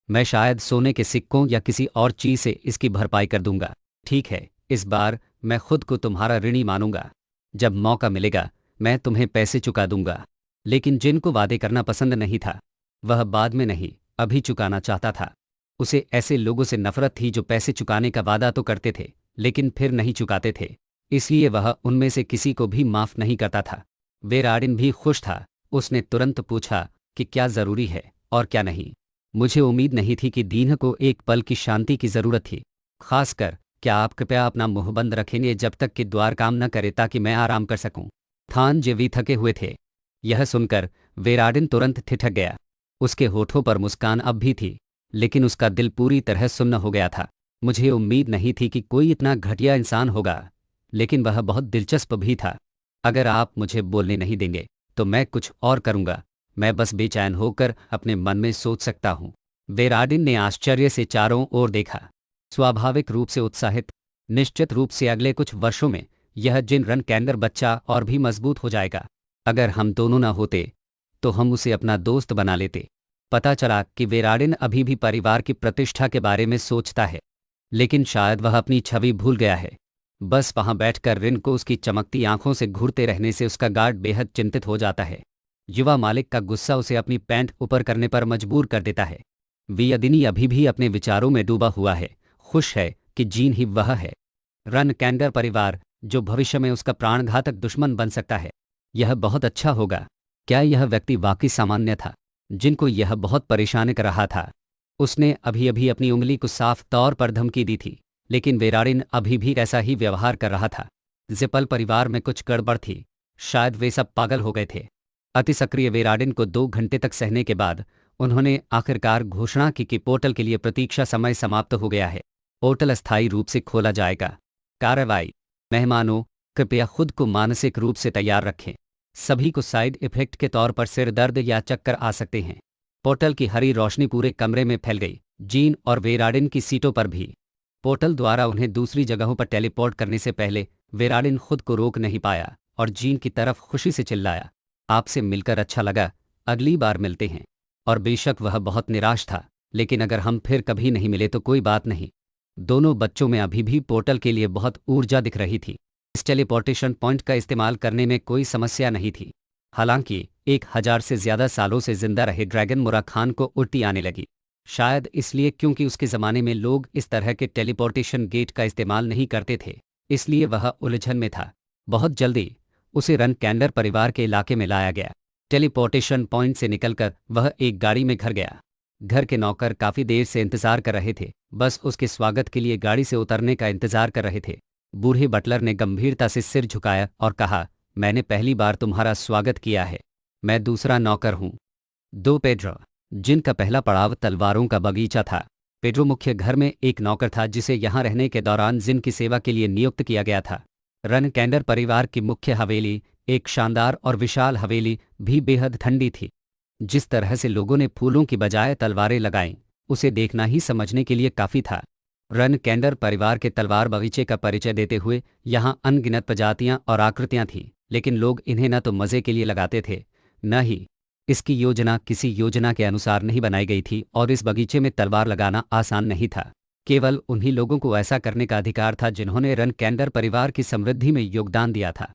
मैं शायद सोने के सिक्कों या किसी और चीज से इसकी भरपाई कर दूंगा। ठीक है, इस बार मैं खुद को तुम्हारा ऋणी मानूंगा। जब मौका मिलेगा मैं तुम्हें पैसे चुका दूंगा। लेकिन जिन को वादे करना पसंद नहीं था। वह बाद में नहीं, अभी चुकाना चाहता था। उसे ऐसे लोगों से नफरत थी जो पैसे चुकाने का वादा तो करते थे लेकिन फिर नहीं चुकाते थे, इसलिए वह उनमें से किसी को भी माफ नहीं करता था। वेराडिन भी खुश था। उसने तुरंत पूछा कि क्या जरूरी है और क्या नहीं। मुझे उम्मीद नहीं थी कि दीन को एक पल की शांति की जरूरत थी। खासकर क्या आप कृपया अपना मुंह बंद रखेंगे जब तक कि द्वार काम न करे, ताकि मैं आराम कर सकूं। थान जेवी थके हुए थे। यह सुनकर वेराडिन तुरंत ठिठक गया। उसके होठों पर मुस्कान अब भी थी, लेकिन उसका दिल पूरी तरह सुन्न हो गया था। मुझे उम्मीद नहीं थी कि कोई इतना घटिया इंसान होगा, लेकिन वह बहुत दिलचस्प भी था। अगर आप मुझे बोलने नहीं देंगे तो मैं कुछ और करूंगा। मैं बस बेचैन होकर अपने मन में सोच सकता हूँ। वेराडिन ने आश्चर्य से चारों ओर देखा, स्वाभाविक रूप से उत्साहित। निश्चित रूप से अगले कुछ वर्षों में यह जिन रनकैंडर बच्चा और भी मजबूत हो जाएगा। अगर हम दोनों न होते तो हम उसे अपना दोस्त बना लेते। पता चला कि वेराडिन अभी भी परिवार की प्रतिष्ठा के बारे में सोचता है, लेकिन शायद वह अपनी छवि भूल गया है। बस वहां बैठकर रिन को उसकी चमकती आंखों से घूरते रहने से उसका गार्ड बेहद चिंतित हो जाता है। युवा मालिक का गुस्सा उसे अपनी पैंट ऊपर करने पर मजबूर कर देता है। वियदिनी अभी भी अपने विचारों में डूबा हुआ है, खुश है कि जीन ही वह है। रनकैंडर परिवार जो भविष्य में उसका प्राणघातक दुश्मन बन सकता है। यह बहुत अच्छा होगा। क्या यह व्यक्ति वाकई सामान्य था? जिनको यह बहुत परेशान कर रहा था। उसने अभी अभी अपनी उंगली को साफ तौर पर धमकी दी थी, लेकिन वेराडिन अभी भी ऐसा ही व्यवहार कर रहा था। जिपल परिवार में कुछ गड़बड़ थी, शायद वे सब पागल हो गए थे। अति सक्रिय वेराडिन को 2 घंटे तक सहने के बाद उन्होंने आखिरकार घोषणा की कि पोर्टल के लिए प्रतीक्षा समय समाप्त हो गया है। पोर्टल अस्थायी रूप से खोला जाएगा। कार्रवाई। मेहमानों, कृपया खुद को मानसिक रूप से तैयार रखें। सभी को साइड इफेक्ट के तौर पर सिर दर्द या चक्कर आ सकते हैं। पोर्टल की हरी रोशनी पूरे कमरे में फैल गई, जीन और वेराडिन की सीटों पर भी। पोर्टल द्वारा उन्हें दूसरी जगहों पर टेलीपोर्ट करने से पहले वेराडिन खुद को रोक नहीं पाया और जीन की तरफ खुशी से चिल्लाया, आपसे मिलकर अच्छा लगा, अगली बार मिलते हैं। और बेशक वह बहुत निराश था, लेकिन अगर हम फिर कभी नहीं मिले तो कोई बात नहीं। दोनों बच्चों में अभी भी पोर्टल के लिए बहुत ऊर्जा दिख रही थी। इस टेलीपोर्टेशन पॉइंट का इस्तेमाल करने में कोई समस्या नहीं थी। हालांकि 1000 से ज्यादा सालों से जिंदा रहे ड्रैगन मुरा खान को उल्टी आने लगी। शायद इसलिए क्योंकि उसके ज़माने में लोग इस तरह के टेलीपोर्टेशन गेट का इस्तेमाल नहीं करते थे, इसलिए वह उलझन में था। बहुत जल्दी उसे रन कैंडर परिवार के इलाके में लाया गया। टेलीपोर्टेशन पॉइंट से निकलकर वह एक गाड़ी में घर गया। घर के नौकर काफ़ी देर से इंतजार कर रहे थे, बस उसके स्वागत के लिए गाड़ी से उतरने का इंतजार कर रहे थे। बूढ़े बटलर ने गंभीरता से सिर झुकाया और कहा, मैंने पहली बार तुम्हारा स्वागत किया है। मैं दूसरा नौकर हूँ। दो पेड्रो, जिनका पहला पड़ाव तलवारों का बगीचा था। पेड्रो मुख्य घर में एक नौकर था जिसे यहाँ रहने के दौरान जिन की सेवा के लिए नियुक्त किया गया था। रन कैंडर परिवार की मुख्य हवेली, एक शानदार और विशाल हवेली, भी बेहद ठंडी थी। जिस तरह से लोगों ने फूलों की बजाय तलवारें लगाईं, उसे देखना ही समझने के लिए काफ़ी था। रन कैंडर परिवार के तलवार बगीचे का परिचय देते हुए यहाँ अनगिनत प्रजातियां और आकृतियां थीं, लेकिन लोग इन्हें न तो मज़े के लिए लगाते थे, न ही इसकी योजना किसी योजना के अनुसार नहीं बनाई गई थी, और इस बगीचे में तलवार लगाना आसान नहीं था। केवल उन्हीं लोगों को ऐसा करने का अधिकार था जिन्होंने रन कैंडर परिवार की समृद्धि में योगदान दिया था।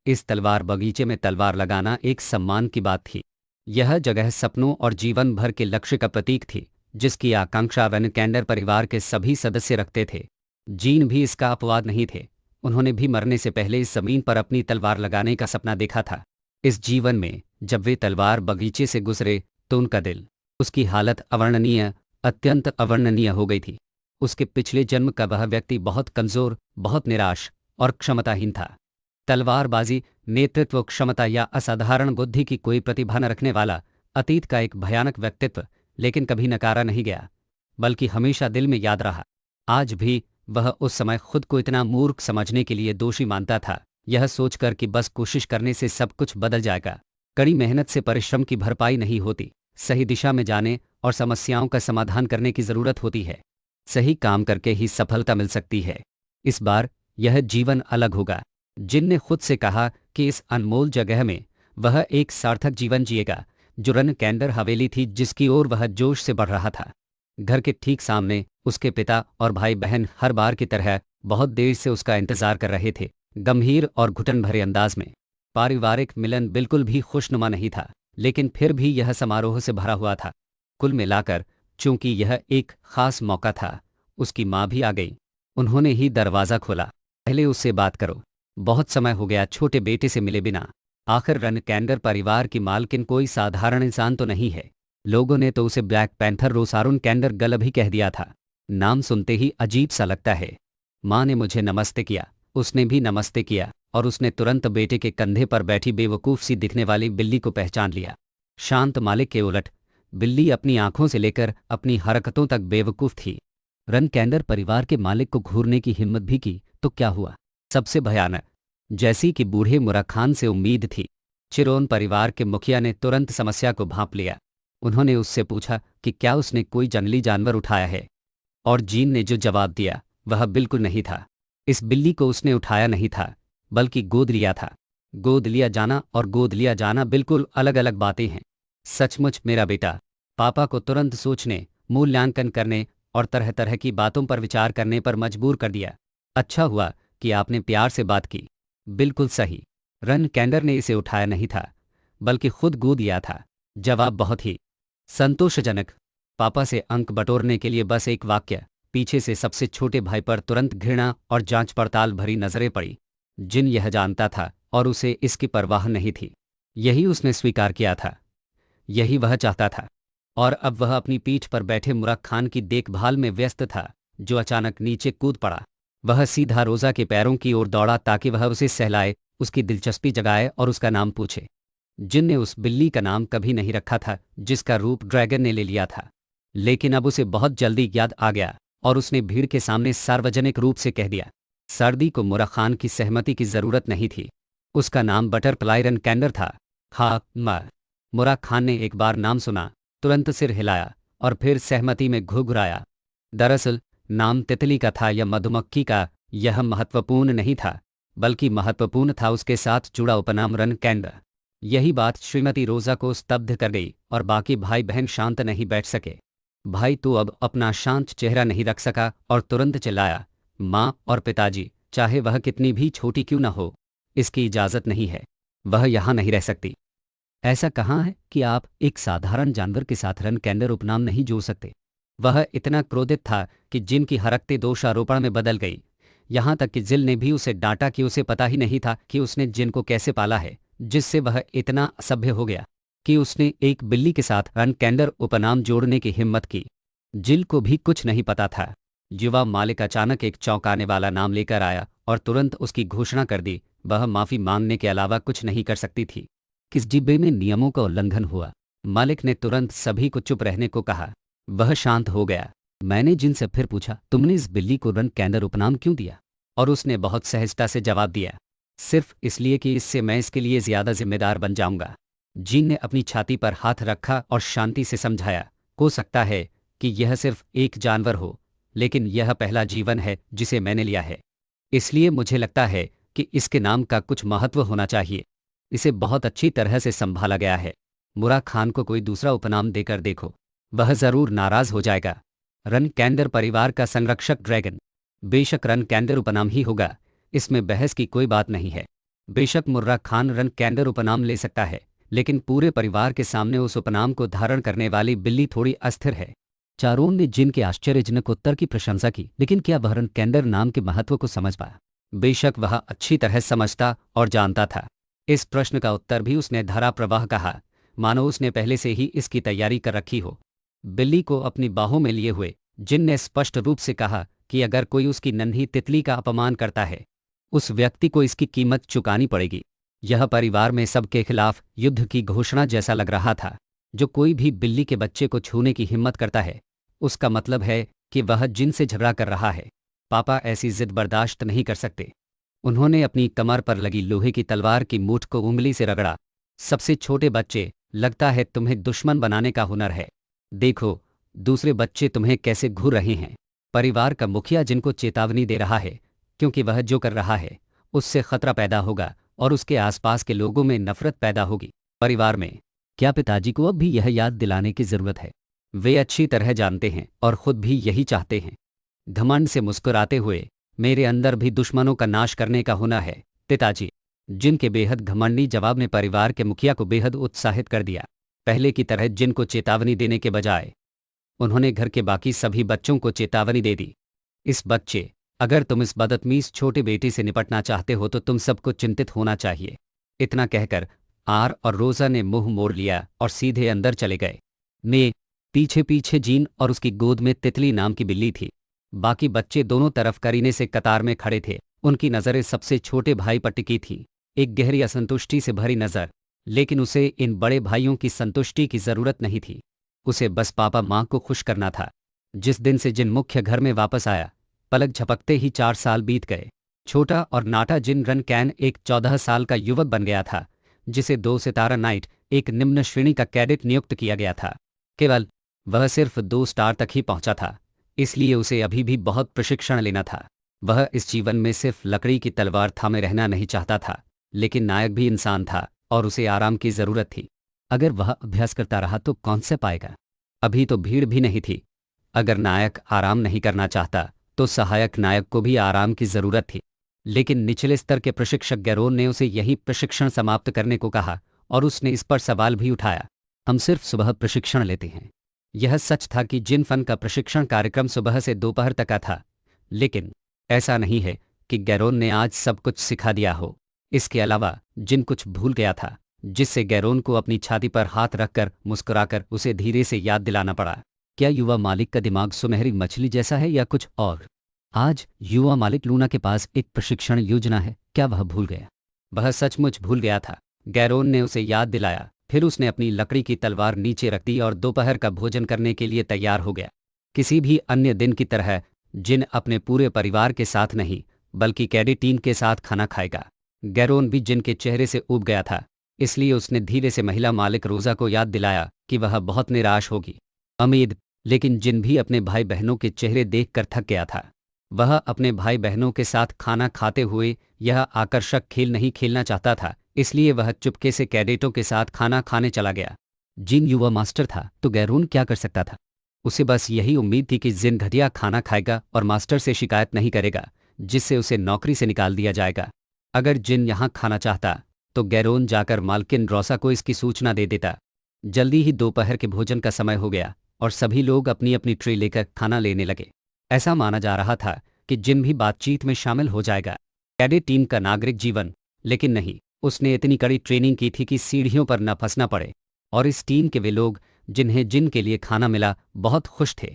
इस तलवार बगीचे में तलवार लगाना एक सम्मान की बात थी। यह जगह सपनों और जीवन भर के लक्ष्य का प्रतीक थी, जिसकी आकांक्षा रन कैंडर परिवार के सभी सदस्य रखते थे। जीन भी इसका अपवाद नहीं थे। उन्होंने भी मरने से पहले इस जमीन पर अपनी तलवार लगाने का सपना देखा था। इस जीवन में जब वे तलवार बगीचे से गुजरे तो उनका दिल, उसकी हालत अवर्णनीय, अत्यंत अवर्णनीय हो गई थी। उसके पिछले जन्म का वह व्यक्ति बहुत कमज़ोर, बहुत निराश और क्षमताहीन था। तलवारबाजी, नेतृत्व क्षमता या असाधारण बुद्धि की कोई प्रतिभा न रखने वाला अतीत का एक भयानक व्यक्तित्व, लेकिन कभी नकारा नहीं गया, बल्कि हमेशा दिल में याद रहा। आज भी वह उस समय खुद को इतना मूर्ख समझने के लिए दोषी मानता था, यह सोचकर कि बस कोशिश करने से सब कुछ बदल जाएगा। कड़ी मेहनत से परिश्रम की भरपाई नहीं होती, सही दिशा में जाने और समस्याओं का समाधान करने की ज़रूरत होती है। सही काम करके ही सफलता मिल सकती है। इस बार यह जीवन अलग होगा। जिन ने खुद से कहा कि इस अनमोल जगह में वह एक सार्थक जीवन जिएगा, जो रन कैंडर हवेली थी जिसकी ओर वह जोश से बढ़ रहा था। घर के ठीक सामने उसके पिता और भाई बहन हर बार की तरह बहुत देर से उसका इंतजार कर रहे थे, गंभीर और घुटन भरे अंदाज में। पारिवारिक मिलन बिल्कुल भी खुशनुमा नहीं था, लेकिन फिर भी यह समारोह से भरा हुआ था। कुल मिलाकर चूंकि यह एक खास मौका था, उसकी माँ भी आ गई। उन्होंने ही दरवाज़ा खोला। पहले उससे बात करो, बहुत समय हो गया छोटे बेटे से मिले बिना। आखिर रन कैंडर परिवार की मालकिन कोई साधारण इंसान तो नहीं है। लोगों ने तो उसे ब्लैक पैंथर रोसारुन कैंडर गलब ही कह दिया था। नाम सुनते ही अजीब सा लगता है। माँ ने मुझे नमस्ते किया, उसने भी नमस्ते किया, और उसने तुरंत बेटे के कंधे पर बैठी बेवकूफ़ सी दिखने वाली बिल्ली को पहचान लिया। शांत मालिक के उलट बिल्ली अपनी आंखों से लेकर अपनी हरकतों तक बेवकूफ़ थी। रन कैंडर परिवार के मालिक को घूरने की हिम्मत भी की तो क्या हुआ? सबसे भयानक, जैसी कि बूढ़े मुरा खान से उम्मीद थी, चिरोन परिवार के मुखिया ने तुरंत समस्या को भांप लिया। उन्होंने उससे पूछा कि क्या उसने कोई जंगली जानवर उठाया है, और जीन ने जो जवाब दिया वह बिल्कुल नहीं था। इस बिल्ली को उसने उठाया नहीं था, बल्कि गोद लिया था। गोद लिया जाना और गोद लिया जाना बिल्कुल अलग अलग बातें हैं। सचमुच मेरा बेटा पापा को तुरंत सोचने, मूल्यांकन करने और तरह तरह की बातों पर विचार करने पर मजबूर कर दिया। अच्छा हुआ कि आपने प्यार से बात की। बिल्कुल सही। रन कैंडर ने इसे उठाया नहीं था, बल्कि खुद गोद लिया था। जवाब बहुत ही संतोषजनक। पापा से अंक बटोरने के लिए बस एक वाक्य। पीछे से सबसे छोटे भाई पर तुरंत घृणा और जांच पड़ताल भरी नजरें पड़ी। जिन यह जानता था और उसे इसकी परवाह नहीं थी। यही उसने स्वीकार किया था, यही वह चाहता था। और अब वह अपनी पीठ पर बैठे मुराद खान की देखभाल में व्यस्त था, जो अचानक नीचे कूद पड़ा। वह सीधा रोजा के पैरों की ओर दौड़ा ताकि वह उसे सहलाए, उसकी दिलचस्पी जगाए और उसका नाम पूछे। जिन ने उस बिल्ली का नाम कभी नहीं रखा था, जिसका रूप ड्रैगन ने ले लिया था, लेकिन अब उसे बहुत जल्दी याद आ गया और उसने भीड़ के सामने सार्वजनिक रूप से कह दिया। सर्दी को मुराद खान की सहमति की जरूरत नहीं थी। उसका नाम बटरफ्लाई रन कैंडर था। हाँ मुराद खान ने एक बार नाम सुना, तुरंत सिर हिलाया और फिर सहमति में घुघराया। दरअसल नाम तितली का था या मधुमक्खी का, यह महत्वपूर्ण नहीं था, बल्कि महत्वपूर्ण था उसके साथ जुड़ा उपनाम रन कैंडर। यही बात श्रीमती रोजा को स्तब्ध कर गई और बाकी भाई बहन शांत नहीं बैठ सके। भाई तो अब अपना शांत चेहरा नहीं रख सका और तुरंत चिल्लाया, माँ और पिताजी, चाहे वह कितनी भी छोटी क्यों न हो, इसकी इजाज़त नहीं है। वह यहाँ नहीं रह सकती। ऐसा कहाँ है कि आप एक साधारण जानवर के साथ रन कैंडर उपनाम नहीं जोड़ सकते। वह इतना क्रोधित था कि जिन की हरकतें दोषारोपण में बदल गई। यहाँ तक कि जिल ने भी उसे डांटा कि उसे पता ही नहीं था कि उसने जिन को कैसे पाला है, जिससे वह इतना असभ्य हो गया कि उसने एक बिल्ली के साथ रन कैंडर उपनाम जोड़ने की हिम्मत की। जिल को भी कुछ नहीं पता था। युवा मालिक अचानक एक चौंकाने वाला नाम लेकर आया और तुरंत उसकी घोषणा कर दी। वह माफी मांगने के अलावा कुछ नहीं कर सकती थी। किस जिब्बे में नियमों का उल्लंघन हुआ? मालिक ने तुरंत सभी को चुप रहने को कहा। वह शांत हो गया। मैंने जिन से फिर पूछा, तुमने इस बिल्ली को रन कैंडर उपनाम क्यों दिया? और उसने बहुत सहजता से जवाब दिया, सिर्फ इसलिए कि इससे मैं इसके लिए ज्यादा जिम्मेदार बन जाऊंगा। जीन ने अपनी छाती पर हाथ रखा और शांति से समझाया, हो सकता है कि यह सिर्फ एक जानवर हो, लेकिन यह पहला जीवन है जिसे मैंने लिया है। इसलिए मुझे लगता है कि इसके नाम का कुछ महत्व होना चाहिए। इसे बहुत अच्छी तरह से संभाला गया है। मुराद खान को कोई दूसरा उपनाम देकर देखो, वह जरूर नाराज हो जाएगा। रन कैंडर परिवार का संरक्षक ड्रैगन। बेशक रन कैंडर उपनाम ही होगा, इसमें बहस की कोई बात नहीं है। बेशक मुराद खान रन कैंडर उपनाम ले सकता है, लेकिन पूरे परिवार के सामने उस उपनाम को धारण करने वाली बिल्ली थोड़ी अस्थिर है। चारों ने जिन के आश्चर्यजनक उत्तर की प्रशंसा की, लेकिन क्या वह रन कैंडर नाम के महत्व को समझ पाया? बेशक वह अच्छी तरह समझता और जानता था। इस प्रश्न का उत्तर भी उसने धारा प्रवाह कहा, मानो उसने पहले से ही इसकी तैयारी कर रखी हो। बिल्ली को अपनी बाहों में लिए हुए जिन ने स्पष्ट रूप से कहा कि अगर कोई उसकी नन्ही तितली का अपमान करता है, उस व्यक्ति को इसकी कीमत चुकानी पड़ेगी। यह परिवार में सबके खिलाफ युद्ध की घोषणा जैसा लग रहा था। जो कोई भी बिल्ली के बच्चे को छूने की हिम्मत करता है, उसका मतलब है कि वह जिन से झगड़ा कर रहा है। पापा ऐसी जिद बर्दाश्त नहीं कर सकते। उन्होंने अपनी कमर पर लगी लोहे की तलवार की मूठ को उंगली से रगड़ा। सबसे छोटे बच्चे, लगता है तुम्हें दुश्मन बनाने का हुनर है। देखो दूसरे बच्चे तुम्हें कैसे घूर रहे हैं। परिवार का मुखिया जिनको चेतावनी दे रहा है, क्योंकि वह जो कर रहा है उससे खतरा पैदा होगा और उसके आसपास के लोगों में नफरत पैदा होगी। परिवार में क्या पिताजी को अब भी यह याद दिलाने की जरूरत है? वे अच्छी तरह जानते हैं और खुद भी यही चाहते हैं। घमंड से मुस्कुराते हुए, मेरे अंदर भी दुश्मनों का नाश करने का हुनर है पिताजी। जिनके बेहद घमंडी जवाब ने परिवार के मुखिया को बेहद उत्साहित कर दिया। पहले की तरह जिन को चेतावनी देने के बजाय उन्होंने घर के बाकी सभी बच्चों को चेतावनी दे दी। इस बच्चे, अगर तुम इस बदतमीज छोटे बेटे से निपटना चाहते हो तो तुम सबको चिंतित होना चाहिए। इतना कहकर आर और रोजा ने मुंह मोड़ लिया और सीधे अंदर चले गए। मैं पीछे पीछे जीन और उसकी गोद में तितली नाम की बिल्ली थी। बाकी बच्चे दोनों तरफ करीने से कतार में खड़े थे। उनकी नज़रें सबसे छोटे भाई पर टिकी थी, एक गहरी असंतुष्टि से भरी नज़र। लेकिन उसे इन बड़े भाइयों की संतुष्टि की जरूरत नहीं थी। उसे बस पापा माँ को खुश करना था। जिस दिन से जिन मुख्य घर में वापस आया, पलक झपकते ही 4 साल बीत गए। छोटा और नाटा जिन रन कैन एक 14 साल का युवक बन गया था, जिसे 2 सितारा नाइट, एक निम्न श्रेणी का कैडेट नियुक्त किया गया था। केवल वह सिर्फ 2 स्टार तक ही पहुंचा था, इसलिए उसे अभी भी बहुत प्रशिक्षण लेना था। वह इस जीवन में सिर्फ लकड़ी की तलवार थामे रहना नहीं चाहता था, लेकिन नायक भी इंसान था और उसे आराम की जरूरत थी। अगर वह अभ्यास करता रहा तो कौन से पाएगा? अभी तो भीड़ भी नहीं थी। अगर नायक आराम नहीं करना चाहता तो सहायक नायक को भी आराम की जरूरत थी। लेकिन निचले स्तर के प्रशिक्षक गैरोन ने उसे यही प्रशिक्षण समाप्त करने को कहा और उसने इस पर सवाल भी उठाया, हम सिर्फ सुबह प्रशिक्षण लेते हैं। यह सच था कि जिन फन का प्रशिक्षण कार्यक्रम सुबह से दोपहर तक का था, लेकिन ऐसा नहीं है कि गैरोन ने आज सब कुछ सिखा दिया हो। इसके अलावा जिन कुछ भूल गया था जिससे गैरोन को अपनी छाती पर हाथ रखकर मुस्कुराकर उसे धीरे से याद दिलाना पड़ा। क्या युवा मालिक का दिमाग सुनहरी मछली जैसा है या कुछ और? आज युवा मालिक लूना के पास एक प्रशिक्षण योजना है। क्या वह भूल गया? वह सचमुच भूल गया था। गैरोन ने उसे याद दिलाया, फिर उसने अपनी लकड़ी की तलवार नीचे रख दी और दोपहर का भोजन करने के लिए तैयार हो गया। किसी भी अन्य दिन की तरह जिन अपने पूरे परिवार के साथ नहीं बल्कि कैडेट टीम के साथ खाना खाएगा। गैरोन भी जिन के चेहरे से ऊब गया था, इसलिए उसने धीरे से महिला मालिक रोजा को याद दिलाया कि वह बहुत निराश होगी। उम्मीद, लेकिन जिन भी अपने भाई बहनों के चेहरे देखकर थक गया था। वह अपने भाई बहनों के साथ खाना खाते हुए यह आकर्षक खेल नहीं खेलना चाहता था, इसलिए वह चुपके से कैडेटों के साथ खाना खाने चला गया। जिन युवा मास्टर था तो गैरोन क्या कर सकता था? उसे बस यही उम्मीद थी कि जिन घटिया खाना खाएगा और मास्टर से शिकायत नहीं करेगा, जिससे उसे नौकरी से निकाल दिया जाएगा। अगर जिन यहाँ खाना चाहता तो गैरोन जाकर मालकिन रोसा को इसकी सूचना दे देता। जल्दी ही दोपहर के भोजन का समय हो गया और सभी लोग अपनी अपनी ट्रे लेकर खाना लेने लगे। ऐसा माना जा रहा था कि जिन भी बातचीत में शामिल हो जाएगा। कैडेट टीम का नागरिक जीवन, लेकिन नहीं, उसने इतनी कड़ी ट्रेनिंग की थी कि सीढ़ियों पर न फंसना पड़े। और इस टीम के वे लोग जिन्हें जिन के लिए खाना मिला बहुत खुश थे।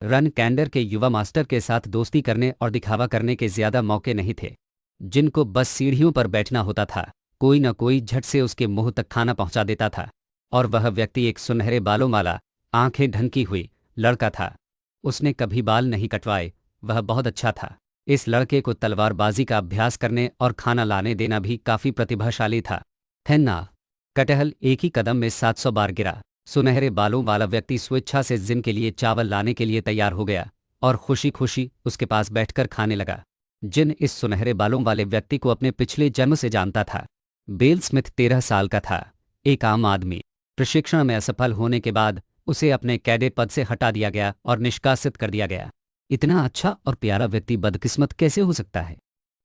रन कैंडर के युवा मास्टर के साथ दोस्ती करने और दिखावा करने के ज्यादा मौके नहीं थे। जिनको बस सीढ़ियों पर बैठना होता था, कोई न कोई झट से उसके मुंह तक खाना पहुंचा देता था। और वह व्यक्ति एक सुनहरे बालों वाला, आंखें ढंकी हुई लड़का था। उसने कभी बाल नहीं कटवाए। वह बहुत अच्छा था। इस लड़के को तलवारबाजी का अभ्यास करने और खाना लाने देना भी काफी प्रतिभाशाली था। थेन्ना कटहल एक ही कदम में 700 बार गिरा। सुनहरे बालों वाला व्यक्ति स्वेच्छा से जिन के लिए चावल लाने के लिए तैयार हो गया और खुशी खुशी उसके पास बैठकर खाने लगा। जिन इस सुनहरे बालों वाले व्यक्ति को अपने पिछले जन्म से जानता था। बेल स्मिथ 13 साल का था, एक आम आदमी। प्रशिक्षण में असफल होने के बाद उसे अपने कैडेट पद से हटा दिया गया और निष्कासित कर दिया गया। इतना अच्छा और प्यारा व्यक्ति बदकिस्मत कैसे हो सकता है?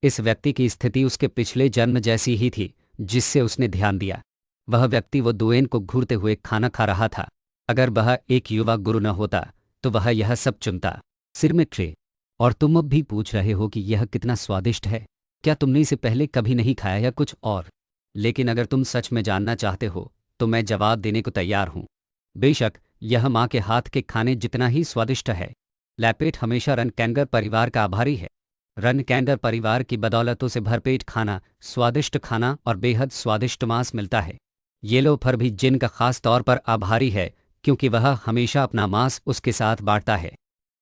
इस व्यक्ति की स्थिति उसके पिछले जन्म जैसी ही थी, जिससे उसने ध्यान दिया। वह व्यक्ति वो दुएन को घूरते हुए खाना खा रहा था। अगर वह एक युवा गुरु न होता तो वह यह सब चुनता। सिर में ट्रे। और तुम अब भी पूछ रहे हो कि यह कितना स्वादिष्ट है। क्या तुमने इसे पहले कभी नहीं खाया या कुछ और? लेकिन अगर तुम सच में जानना चाहते हो तो मैं जवाब देने को तैयार हूं। बेशक यह माँ के हाथ के खाने जितना ही स्वादिष्ट है। लैपेट हमेशा रन कैंडर परिवार का आभारी है। रन कैंडर परिवार की बदौलत उसे भरपेट खाना, स्वादिष्ट खाना और बेहद स्वादिष्ट मांस मिलता है। ये लोफर भी जिन का खास तौर पर आभारी है, क्योंकि वह हमेशा अपना मांस उसके साथ बांटता है।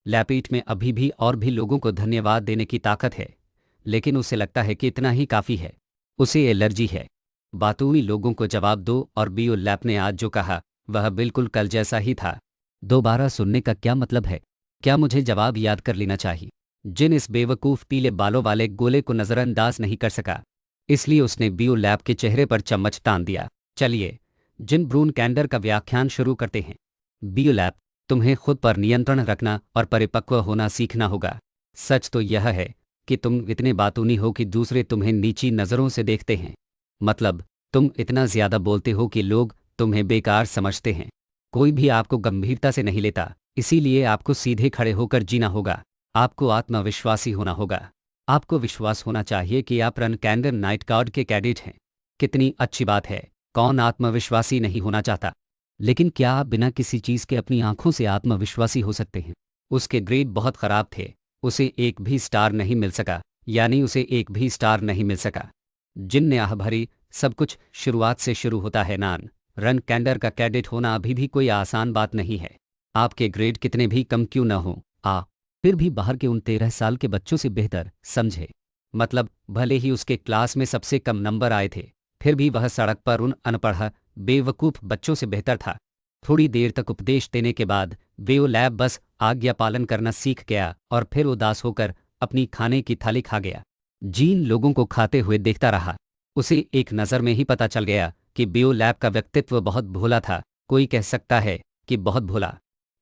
लैपेट में अभी भी और भी लोगों को धन्यवाद देने की ताकत है, लेकिन उसे लगता है कि इतना ही काफ़ी है। उसे एलर्जी है। बातूनी लोगों को जवाब दो। और बियो लैप ने आज जो कहा वह बिल्कुल कल जैसा ही था। दोबारा सुनने का क्या मतलब है? क्या मुझे जवाब याद कर लेना चाहिए? जिन इस बेवकूफ़ पीले बालों वाले गोले को नज़रअंदाज नहीं कर सका, इसलिए उसने बियो लैप के चेहरे पर चम्मच तान दिया। चलिए जिन ब्रून कैंडर का व्याख्यान शुरू करते हैं। बियो लैप, तुम्हें खुद पर नियंत्रण रखना और परिपक्व होना सीखना होगा। सच तो यह है कि तुम इतने बातूनी हो कि दूसरे तुम्हें नीची नज़रों से देखते हैं। मतलब तुम इतना ज्यादा बोलते हो कि लोग तुम्हें बेकार समझते हैं। कोई भी आपको गंभीरता से नहीं लेता, इसीलिए आपको सीधे खड़े होकर जीना होगा। आपको आत्मविश्वासी होना होगा। आपको विश्वास होना चाहिए कि आप रन कैंडर नाइट गार्ड के कैडेट हैं। कितनी अच्छी बात है। कौन आत्मविश्वासी नहीं होना चाहता? लेकिन क्या आप बिना किसी चीज के अपनी आंखों से आत्मविश्वासी हो सकते हैं? उसके ग्रेड बहुत खराब थे। उसे एक भी स्टार नहीं मिल सका, यानी उसे एक भी स्टार नहीं मिल सका। जिन ने आह भरी, सब कुछ शुरुआत से शुरू होता है नान। रन कैंडर का कैडेट होना अभी भी कोई आसान बात नहीं है। आपके ग्रेड कितने भी कम क्यों न हो, फिर भी बाहर के उन 13 साल के बच्चों से बेहतर, समझे? मतलब भले ही उसके क्लास में सबसे कम नंबर आए थे, फिर भी वह सड़क पर उन अनपढ़ बेवकूफ़ बच्चों से बेहतर था। थोड़ी देर तक उपदेश देने के बाद बेओ लैब बस आज्ञा पालन करना सीख गया और फिर उदास होकर अपनी खाने की थाली खा गया। जीन लोगों को खाते हुए देखता रहा। उसे एक नज़र में ही पता चल गया कि बेओ लैब का व्यक्तित्व बहुत भोला था। कोई कह सकता है कि बहुत भोला।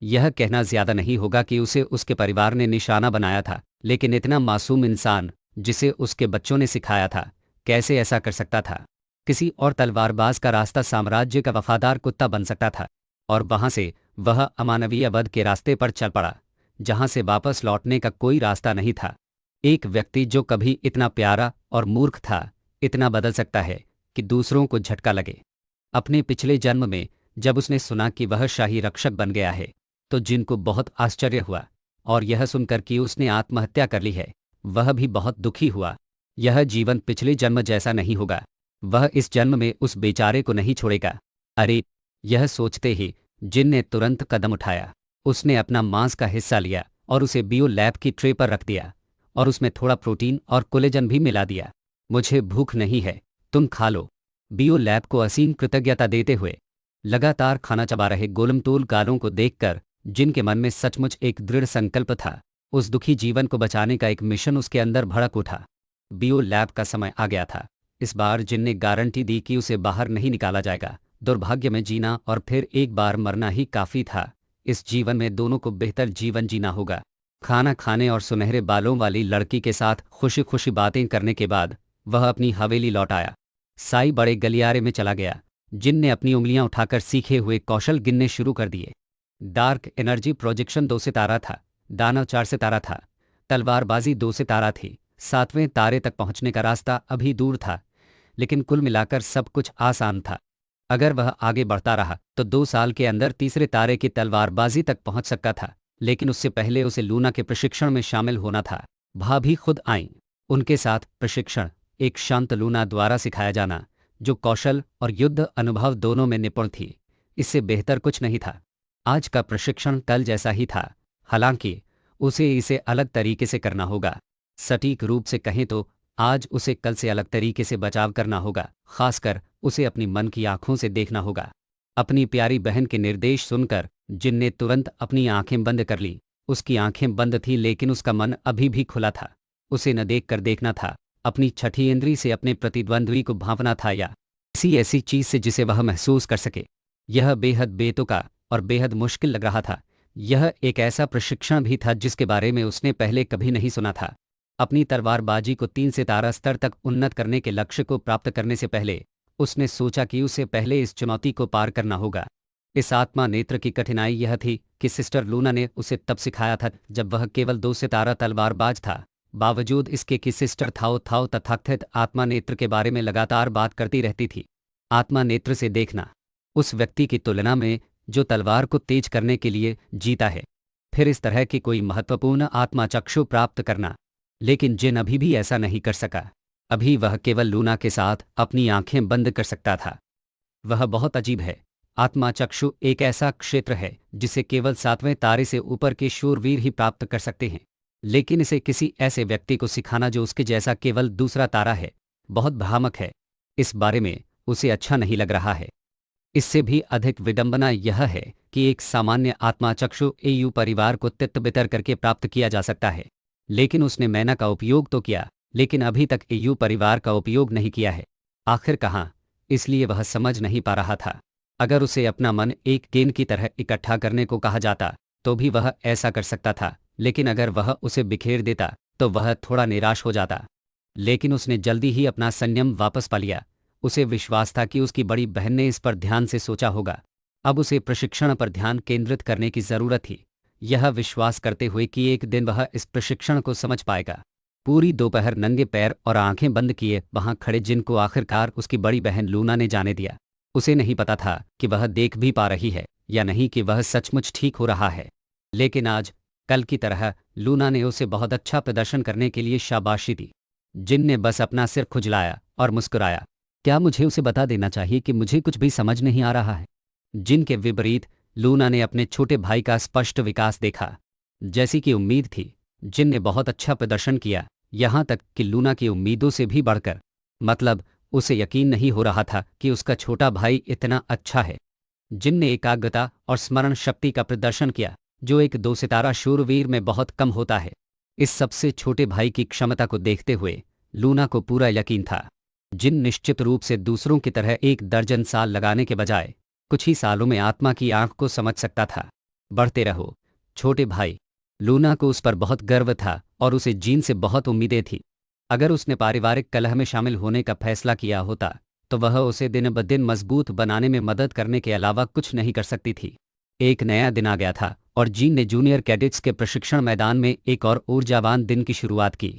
यह कहना ज्यादा नहीं होगा कि उसे उसके परिवार ने निशाना बनाया था, लेकिन इतना मासूम इंसान जिसे उसके बच्चों ने सिखाया था, कैसे ऐसा कर सकता था? किसी और तलवारबाज का रास्ता साम्राज्य का वफादार कुत्ता बन सकता था, और वहां से वह अमानवीय वध के रास्ते पर चल पड़ा, जहां से वापस लौटने का कोई रास्ता नहीं था। एक व्यक्ति जो कभी इतना प्यारा और मूर्ख था, इतना बदल सकता है कि दूसरों को झटका लगे। अपने पिछले जन्म में जब उसने सुना कि वह शाही रक्षक बन गया है तो जिन को बहुत आश्चर्य हुआ, और यह सुनकर कि उसने आत्महत्या कर ली है वह भी बहुत दुखी हुआ। यह जीवन पिछले जन्म जैसा नहीं होगा, वह इस जन्म में उस बेचारे को नहीं छोड़ेगा। अरे, यह सोचते ही जिन ने तुरंत कदम उठाया। उसने अपना मांस का हिस्सा लिया और उसे बियो लैब की ट्रे पर रख दिया और उसमें थोड़ा प्रोटीन और कोलेजन भी मिला दिया। मुझे भूख नहीं है, तुम खा लो। बियो लैब को असीम कृतज्ञता देते हुए लगातार खाना चबा रहे गोलमटोल गालों को देखकर जिनके मन में सचमुच एक दृढ़ संकल्प था। उस दुखी जीवन को बचाने का एक मिशन उसके अंदर भड़क उठा। बियो लैब का समय आ गया था। इस बार जिन ने गारंटी दी कि उसे बाहर नहीं निकाला जाएगा। दुर्भाग्य में जीना और फिर एक बार मरना ही काफी था। इस जीवन में दोनों को बेहतर जीवन जीना होगा। खाना खाने और सुनहरे बालों वाली लड़की के साथ खुशी खुशी बातें करने के बाद वह अपनी हवेली लौट आया। साई बड़े गलियारे में चला गया। जिन ने अपनी उंगलियां उठाकर सीखे हुए कौशल गिनने शुरू कर दिए। डार्क एनर्जी प्रोजेक्शन 2 सितारा था, दानव 4 सितारा था, तलवारबाजी 2 सितारा थी। 7वें तारे तक पहुंचने का रास्ता अभी दूर था, लेकिन कुल मिलाकर सब कुछ आसान था। अगर वह आगे बढ़ता रहा तो 2 साल के अंदर तीसरे तारे की तलवारबाजी तक पहुंच सकता था, लेकिन उससे पहले उसे लूना के प्रशिक्षण में शामिल होना था। भाभी खुद आईं। उनके साथ प्रशिक्षण, एक शांत लूना द्वारा सिखाया जाना जो कौशल और युद्ध अनुभव दोनों में निपुण थी। इससे बेहतर कुछ नहीं था। आज का प्रशिक्षण कल जैसा ही था, हालांकि उसे इसे अलग तरीके से करना होगा। सटीक रूप से कहें तो आज उसे कल से अलग तरीके से बचाव करना होगा। खासकर उसे अपनी मन की आंखों से देखना होगा। अपनी प्यारी बहन के निर्देश सुनकर जिन ने तुरंत अपनी आंखें बंद कर ली। उसकी आंखें बंद थी लेकिन उसका मन अभी भी खुला था। उसे न देखकर देखना था, अपनी छठी इंद्री से अपने प्रतिद्वंद्वी को भांपना था या किसी ऐसी चीज से जिसे वह महसूस कर सके। यह बेहद बेतुका और बेहद मुश्किल लग रहा था। यह एक ऐसा प्रशिक्षण भी था जिसके बारे में उसने पहले कभी नहीं सुना था। अपनी तलवारबाजी को 3 सितारा स्तर तक उन्नत करने के लक्ष्य को प्राप्त करने से पहले उसने सोचा कि उसे पहले इस चुनौती को पार करना होगा। इस आत्मा नेत्र की कठिनाई यह थी कि सिस्टर लूना ने उसे तब सिखाया था जब वह केवल 2 सितारा तलवारबाज था। बावजूद इसके कि सिस्टर थाओ थाओ तथाकथित आत्मा नेत्र के बारे में लगातार बात करती रहती थी। आत्मा नेत्र से देखना, उस व्यक्ति की तुलना में जो तलवार को तेज करने के लिए जीता है। फिर इस तरह की कोई महत्वपूर्ण आत्मा चक्षु प्राप्त करना। लेकिन जिन अभी भी ऐसा नहीं कर सका। अभी वह केवल लूना के साथ अपनी आंखें बंद कर सकता था। वह बहुत अजीब है। आत्मा चक्षु एक ऐसा क्षेत्र है जिसे केवल 7वें तारे से ऊपर के शूरवीर ही प्राप्त कर सकते हैं। लेकिन इसे किसी ऐसे व्यक्ति को सिखाना जो उसके जैसा केवल दूसरा तारा है, बहुत भ्रामक है। इस बारे में उसे अच्छा नहीं लग रहा है। इससे भी अधिक विडंबना यह है कि एक सामान्य आत्मा चक्षु एयू परिवार को तित्त-बितर करके प्राप्त किया जा सकता है। लेकिन उसने मैना का उपयोग तो किया, लेकिन अभी तक एयू परिवार का उपयोग नहीं किया है। आखिर कहाँ? इसलिए वह समझ नहीं पा रहा था। अगर उसे अपना मन एक गेंद की तरह इकट्ठा करने को कहा जाता तो भी वह ऐसा कर सकता था, लेकिन अगर वह उसे बिखेर देता तो वह थोड़ा निराश हो जाता। लेकिन उसने जल्दी ही अपना संयम वापस पा लिया। उसे विश्वास था कि उसकी बड़ी बहन ने इस पर ध्यान से सोचा होगा। अब उसे प्रशिक्षण पर ध्यान केंद्रित करने की जरूरत थी, यह विश्वास करते हुए कि एक दिन वह इस प्रशिक्षण को समझ पाएगा। पूरी दोपहर नंगे पैर और आंखें बंद किए वहां खड़े जिन को आखिरकार उसकी बड़ी बहन लूना ने जाने दिया। उसे नहीं पता था कि वह देख भी पा रही है या नहीं, कि वह सचमुच ठीक हो रहा है। लेकिन आज कल की तरह लूना ने उसे बहुत अच्छा प्रदर्शन करने के लिए शाबाशी दी। जिन ने बस अपना सिर खुजलाया और मुस्कुराया। क्या मुझे उसे बता देना चाहिए कि मुझे कुछ भी समझ नहीं आ रहा है? जिन के विपरीत लूना ने अपने छोटे भाई का स्पष्ट विकास देखा। जैसी कि उम्मीद थी, जिन ने बहुत अच्छा प्रदर्शन किया, यहाँ तक कि लूना की उम्मीदों से भी बढ़कर। मतलब उसे यकीन नहीं हो रहा था कि उसका छोटा भाई इतना अच्छा है। जिन ने एकाग्रता और स्मरण शक्ति का प्रदर्शन किया, जो एक 2 सितारा शूरवीर में बहुत कम होता है। इस सबसे छोटे भाई की क्षमता को देखते हुए लूना को पूरा यकीन था। जिन निश्चित रूप से दूसरों की तरह 1 दर्जन साल लगाने के बजाय कुछ ही सालों में आत्मा की आंख को समझ सकता था। बढ़ते रहो छोटे भाई। लूना को उस पर बहुत गर्व था और उसे जीन से बहुत उम्मीदें थी। अगर उसने पारिवारिक कलह में शामिल होने का फैसला किया होता तो वह उसे दिन ब दिन मजबूत बनाने में मदद करने के अलावा कुछ नहीं कर सकती थी। एक नया दिन आ गया था और जीन ने जूनियर कैडेट्स के प्रशिक्षण मैदान में एक और ऊर्जावान दिन की शुरुआत की।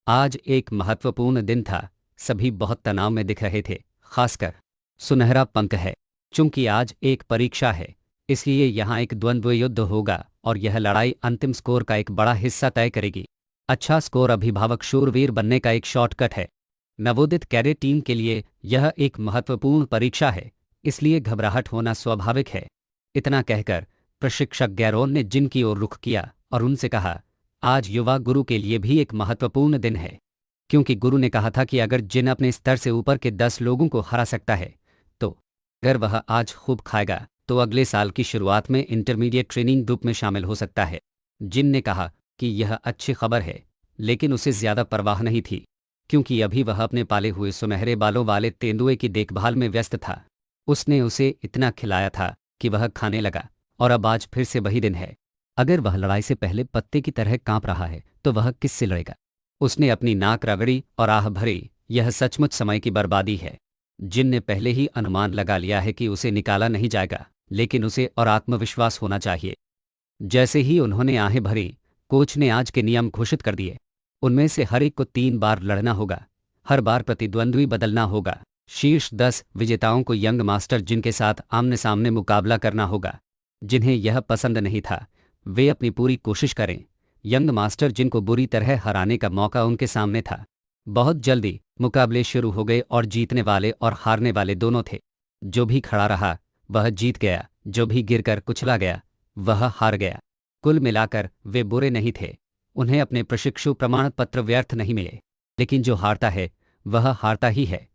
आज एक महत्वपूर्ण दिन था। सभी बहुत तनाव में दिख रहे थे, खासकर सुनहरा पंख है चूंकि आज एक परीक्षा है, इसलिए यहाँ एक द्वंद्व युद्ध होगा और यह लड़ाई अंतिम स्कोर का एक बड़ा हिस्सा तय करेगी। अच्छा स्कोर अभिभावक शूरवीर बनने का एक शॉर्टकट है। नवोदित कैडेट टीम के लिए यह एक महत्वपूर्ण परीक्षा है, इसलिए घबराहट होना स्वाभाविक है। इतना कहकर प्रशिक्षक गैरोन ने जिन की ओर रुख किया और उनसे कहा, आज युवा गुरु के लिए भी एक महत्वपूर्ण दिन है, क्योंकि गुरु ने कहा था कि अगर जिन अपने स्तर से ऊपर के 10 लोगों को हरा सकता है, तो अगर वह आज खूब खाएगा तो अगले साल की शुरुआत में इंटरमीडिएट ट्रेनिंग ग्रुप में शामिल हो सकता है। जिन ने कहा कि यह अच्छी खबर है, लेकिन उसे ज्यादा परवाह नहीं थी, क्योंकि अभी वह अपने पाले हुए सुनहरे बालों वाले तेंदुए की देखभाल में व्यस्त था। उसने उसे इतना खिलाया था कि वह खाने लगा, और अब आज फिर से वही दिन है। अगर वह लड़ाई से पहले पत्ते की तरह कांप रहा है तो वह किससे लड़ेगा? उसने अपनी नाक रगड़ी और आह भरी, यह सचमुच समय की बर्बादी है। जिन ने पहले ही अनुमान लगा लिया है कि उसे निकाला नहीं जाएगा, लेकिन उसे और आत्मविश्वास होना चाहिए। जैसे ही उन्होंने आहें भरी, कोच ने आज के नियम घोषित कर दिए। उनमें से हर एक को 3 बार लड़ना होगा, हर बार प्रतिद्वंद्वी बदलना होगा। शीर्ष 10 विजेताओं को यंग मास्टर जिन के साथ आमने सामने मुकाबला करना होगा। जिन्हें यह पसंद नहीं था, वे अपनी पूरी कोशिश करें। यंग मास्टर जिनको बुरी तरह हराने का मौका उनके सामने था। बहुत जल्दी मुकाबले शुरू हो गए और जीतने वाले और हारने वाले दोनों थे। जो भी खड़ा रहा वह जीत गया, जो भी गिरकर कुचला गया वह हार गया। कुल मिलाकर वे बुरे नहीं थे, उन्हें अपने प्रशिक्षु प्रमाण पत्र व्यर्थ नहीं मिले। लेकिन जो हारता है वह हारता ही है,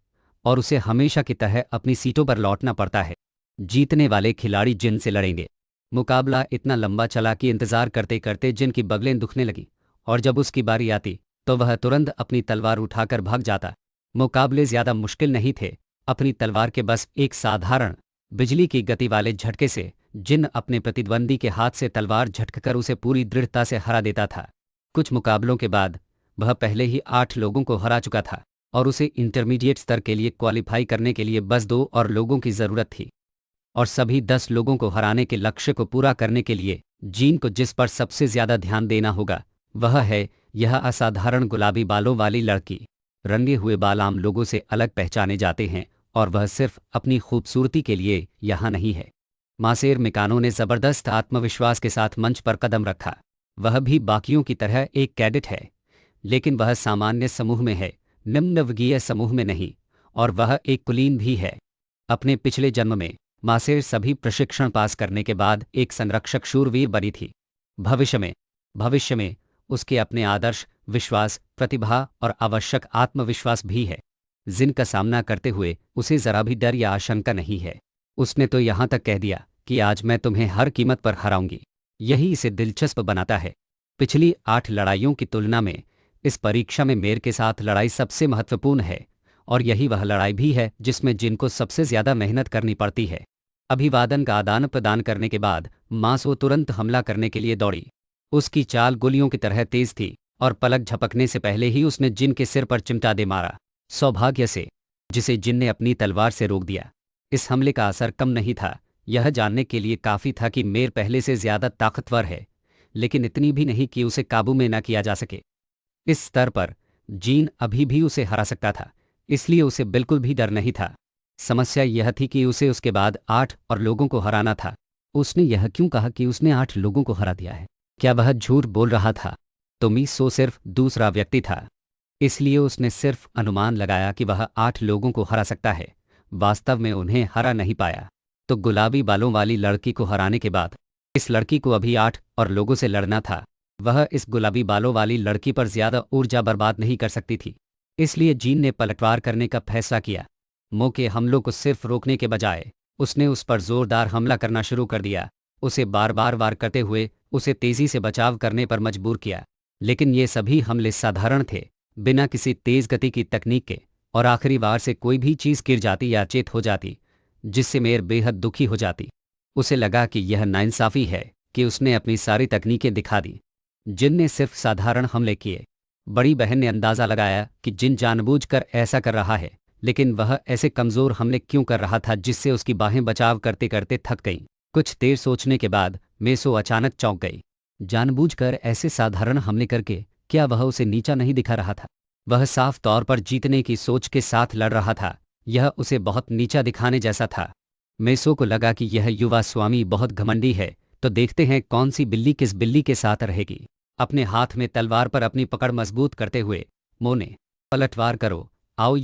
और उसे हमेशा की तरह अपनी सीटों पर लौटना पड़ता है। जीतने वाले खिलाड़ी जिन से लड़ेंगे। मुकाबला इतना लंबा चला कि इंतजार करते करते जिन की बगलें दुखने लगी, और जब उसकी बारी आती तो वह तुरंत अपनी तलवार उठाकर भाग जाता। मुकाबले ज्यादा मुश्किल नहीं थे। अपनी तलवार के बस एक साधारण बिजली की गति वाले झटके से जिन अपने प्रतिद्वंदी के हाथ से तलवार झटककर उसे पूरी दृढ़ता से हरा देता था। कुछ मुकाबलों के बाद वह पहले ही 8 लोगों को हरा चुका था, और उसे इंटरमीडिएट स्तर के लिए क्वालिफाई करने के लिए बस 2 और लोगों की जरूरत थी। और सभी 10 लोगों को हराने के लक्ष्य को पूरा करने के लिए जीन को जिस पर सबसे ज्यादा ध्यान देना होगा वह है यह असाधारण गुलाबी बालों वाली लड़की। रंगे हुए बाल आम लोगों से अलग पहचाने जाते हैं, और वह सिर्फ अपनी खूबसूरती के लिए यहाँ नहीं है। मासेर मिकानो ने जबरदस्त आत्मविश्वास के साथ मंच पर कदम रखा। वह भी बाकियों की तरह एक कैडेट है, लेकिन वह सामान्य समूह में है, निम्नवर्गीय समूह में नहीं, और वह एक कुलीन भी है। अपने पिछले जन्म में मासेर सभी प्रशिक्षण पास करने के बाद एक संरक्षक शूरवीर बनी थी। भविष्य में उसके अपने आदर्श, विश्वास, प्रतिभा और आवश्यक आत्मविश्वास भी है, जिनका सामना करते हुए उसे जरा भी डर या आशंका नहीं है। उसने तो यहाँ तक कह दिया कि आज मैं तुम्हें हर कीमत पर हराऊंगी। यही इसे दिलचस्प बनाता है। पिछली 8 लड़ाइयों की तुलना में इस परीक्षा में मेर के साथ लड़ाई सबसे महत्वपूर्ण है, और यही वह लड़ाई भी है जिसमें जिनको सबसे ज्यादा मेहनत करनी पड़ती है। अभिवादन का आदान प्रदान करने के बाद मासो तुरंत हमला करने के लिए दौड़ी। उसकी चाल गोलियों की तरह तेज थी, और पलक झपकने से पहले ही उसने जिन के सिर पर चिमटा दे मारा, सौभाग्य से, जिसे जिन ने अपनी तलवार से रोक दिया। इस हमले का असर कम नहीं था, यह जानने के लिए काफी था कि मेर पहले से ज्यादा ताकतवर है, लेकिन इतनी भी नहीं कि उसे काबू में न किया जा सके। इस स्तर पर जीन अभी भी उसे हरा सकता था, इसलिए उसे बिल्कुल भी डर नहीं था। समस्या यह थी कि उसे उसके बाद 8 और लोगों को हराना था। उसने यह क्यों कहा कि उसने 8 लोगों को हरा दिया है? क्या वह झूठ बोल रहा था? तो मीसो सिर्फ दूसरा व्यक्ति था, इसलिए उसने सिर्फ अनुमान लगाया कि वह 8 लोगों को हरा सकता है। वास्तव में उन्हें हरा नहीं पाया। तो गुलाबी बालों वाली लड़की को हराने के बाद इस लड़की को अभी 8 और लोगों से लड़ना था। वह इस गुलाबी बालों वाली लड़की पर ज्यादा ऊर्जा बर्बाद नहीं कर सकती थी, इसलिए जीन ने पलटवार करने का फैसला किया। मो के हमलों को सिर्फ रोकने के बजाय उसने उस पर जोरदार हमला करना शुरू कर दिया। उसे बार बार वार करते हुए उसे तेजी से बचाव करने पर मजबूर किया। लेकिन ये सभी हमले साधारण थे, बिना किसी तेज गति की तकनीक के, और आखिरी वार से कोई भी चीज गिर जाती या चेत हो जाती, जिससे मेर बेहद दुखी हो जाती। उसे लगा कि यह नाइंसाफी है कि उसने अपनी सारी तकनीकें दिखा दी। जिन ने सिर्फ साधारण हमले किए। बड़ी बहन ने अंदाजा लगाया कि जिन जानबूझकर ऐसा कर रहा है, लेकिन वह ऐसे कमजोर हमले क्यों कर रहा था जिससे उसकी बाहें बचाव करते करते थक गईं। कुछ देर सोचने के बाद मेसो अचानक चौंक गई। जानबूझकर ऐसे साधारण हमले करके क्या वह उसे नीचा नहीं दिखा रहा था? वह साफ तौर पर जीतने की सोच के साथ लड़ रहा था। यह उसे बहुत नीचा दिखाने जैसा था। मेसो को लगा कि यह युवा स्वामी बहुत घमंडी है, तो देखते हैं कौन सी बिल्ली किस बिल्ली के साथ रहेगी। अपने हाथ में तलवार पर अपनी पकड़ मजबूत करते हुए मो ने, पलटवार करो, आओ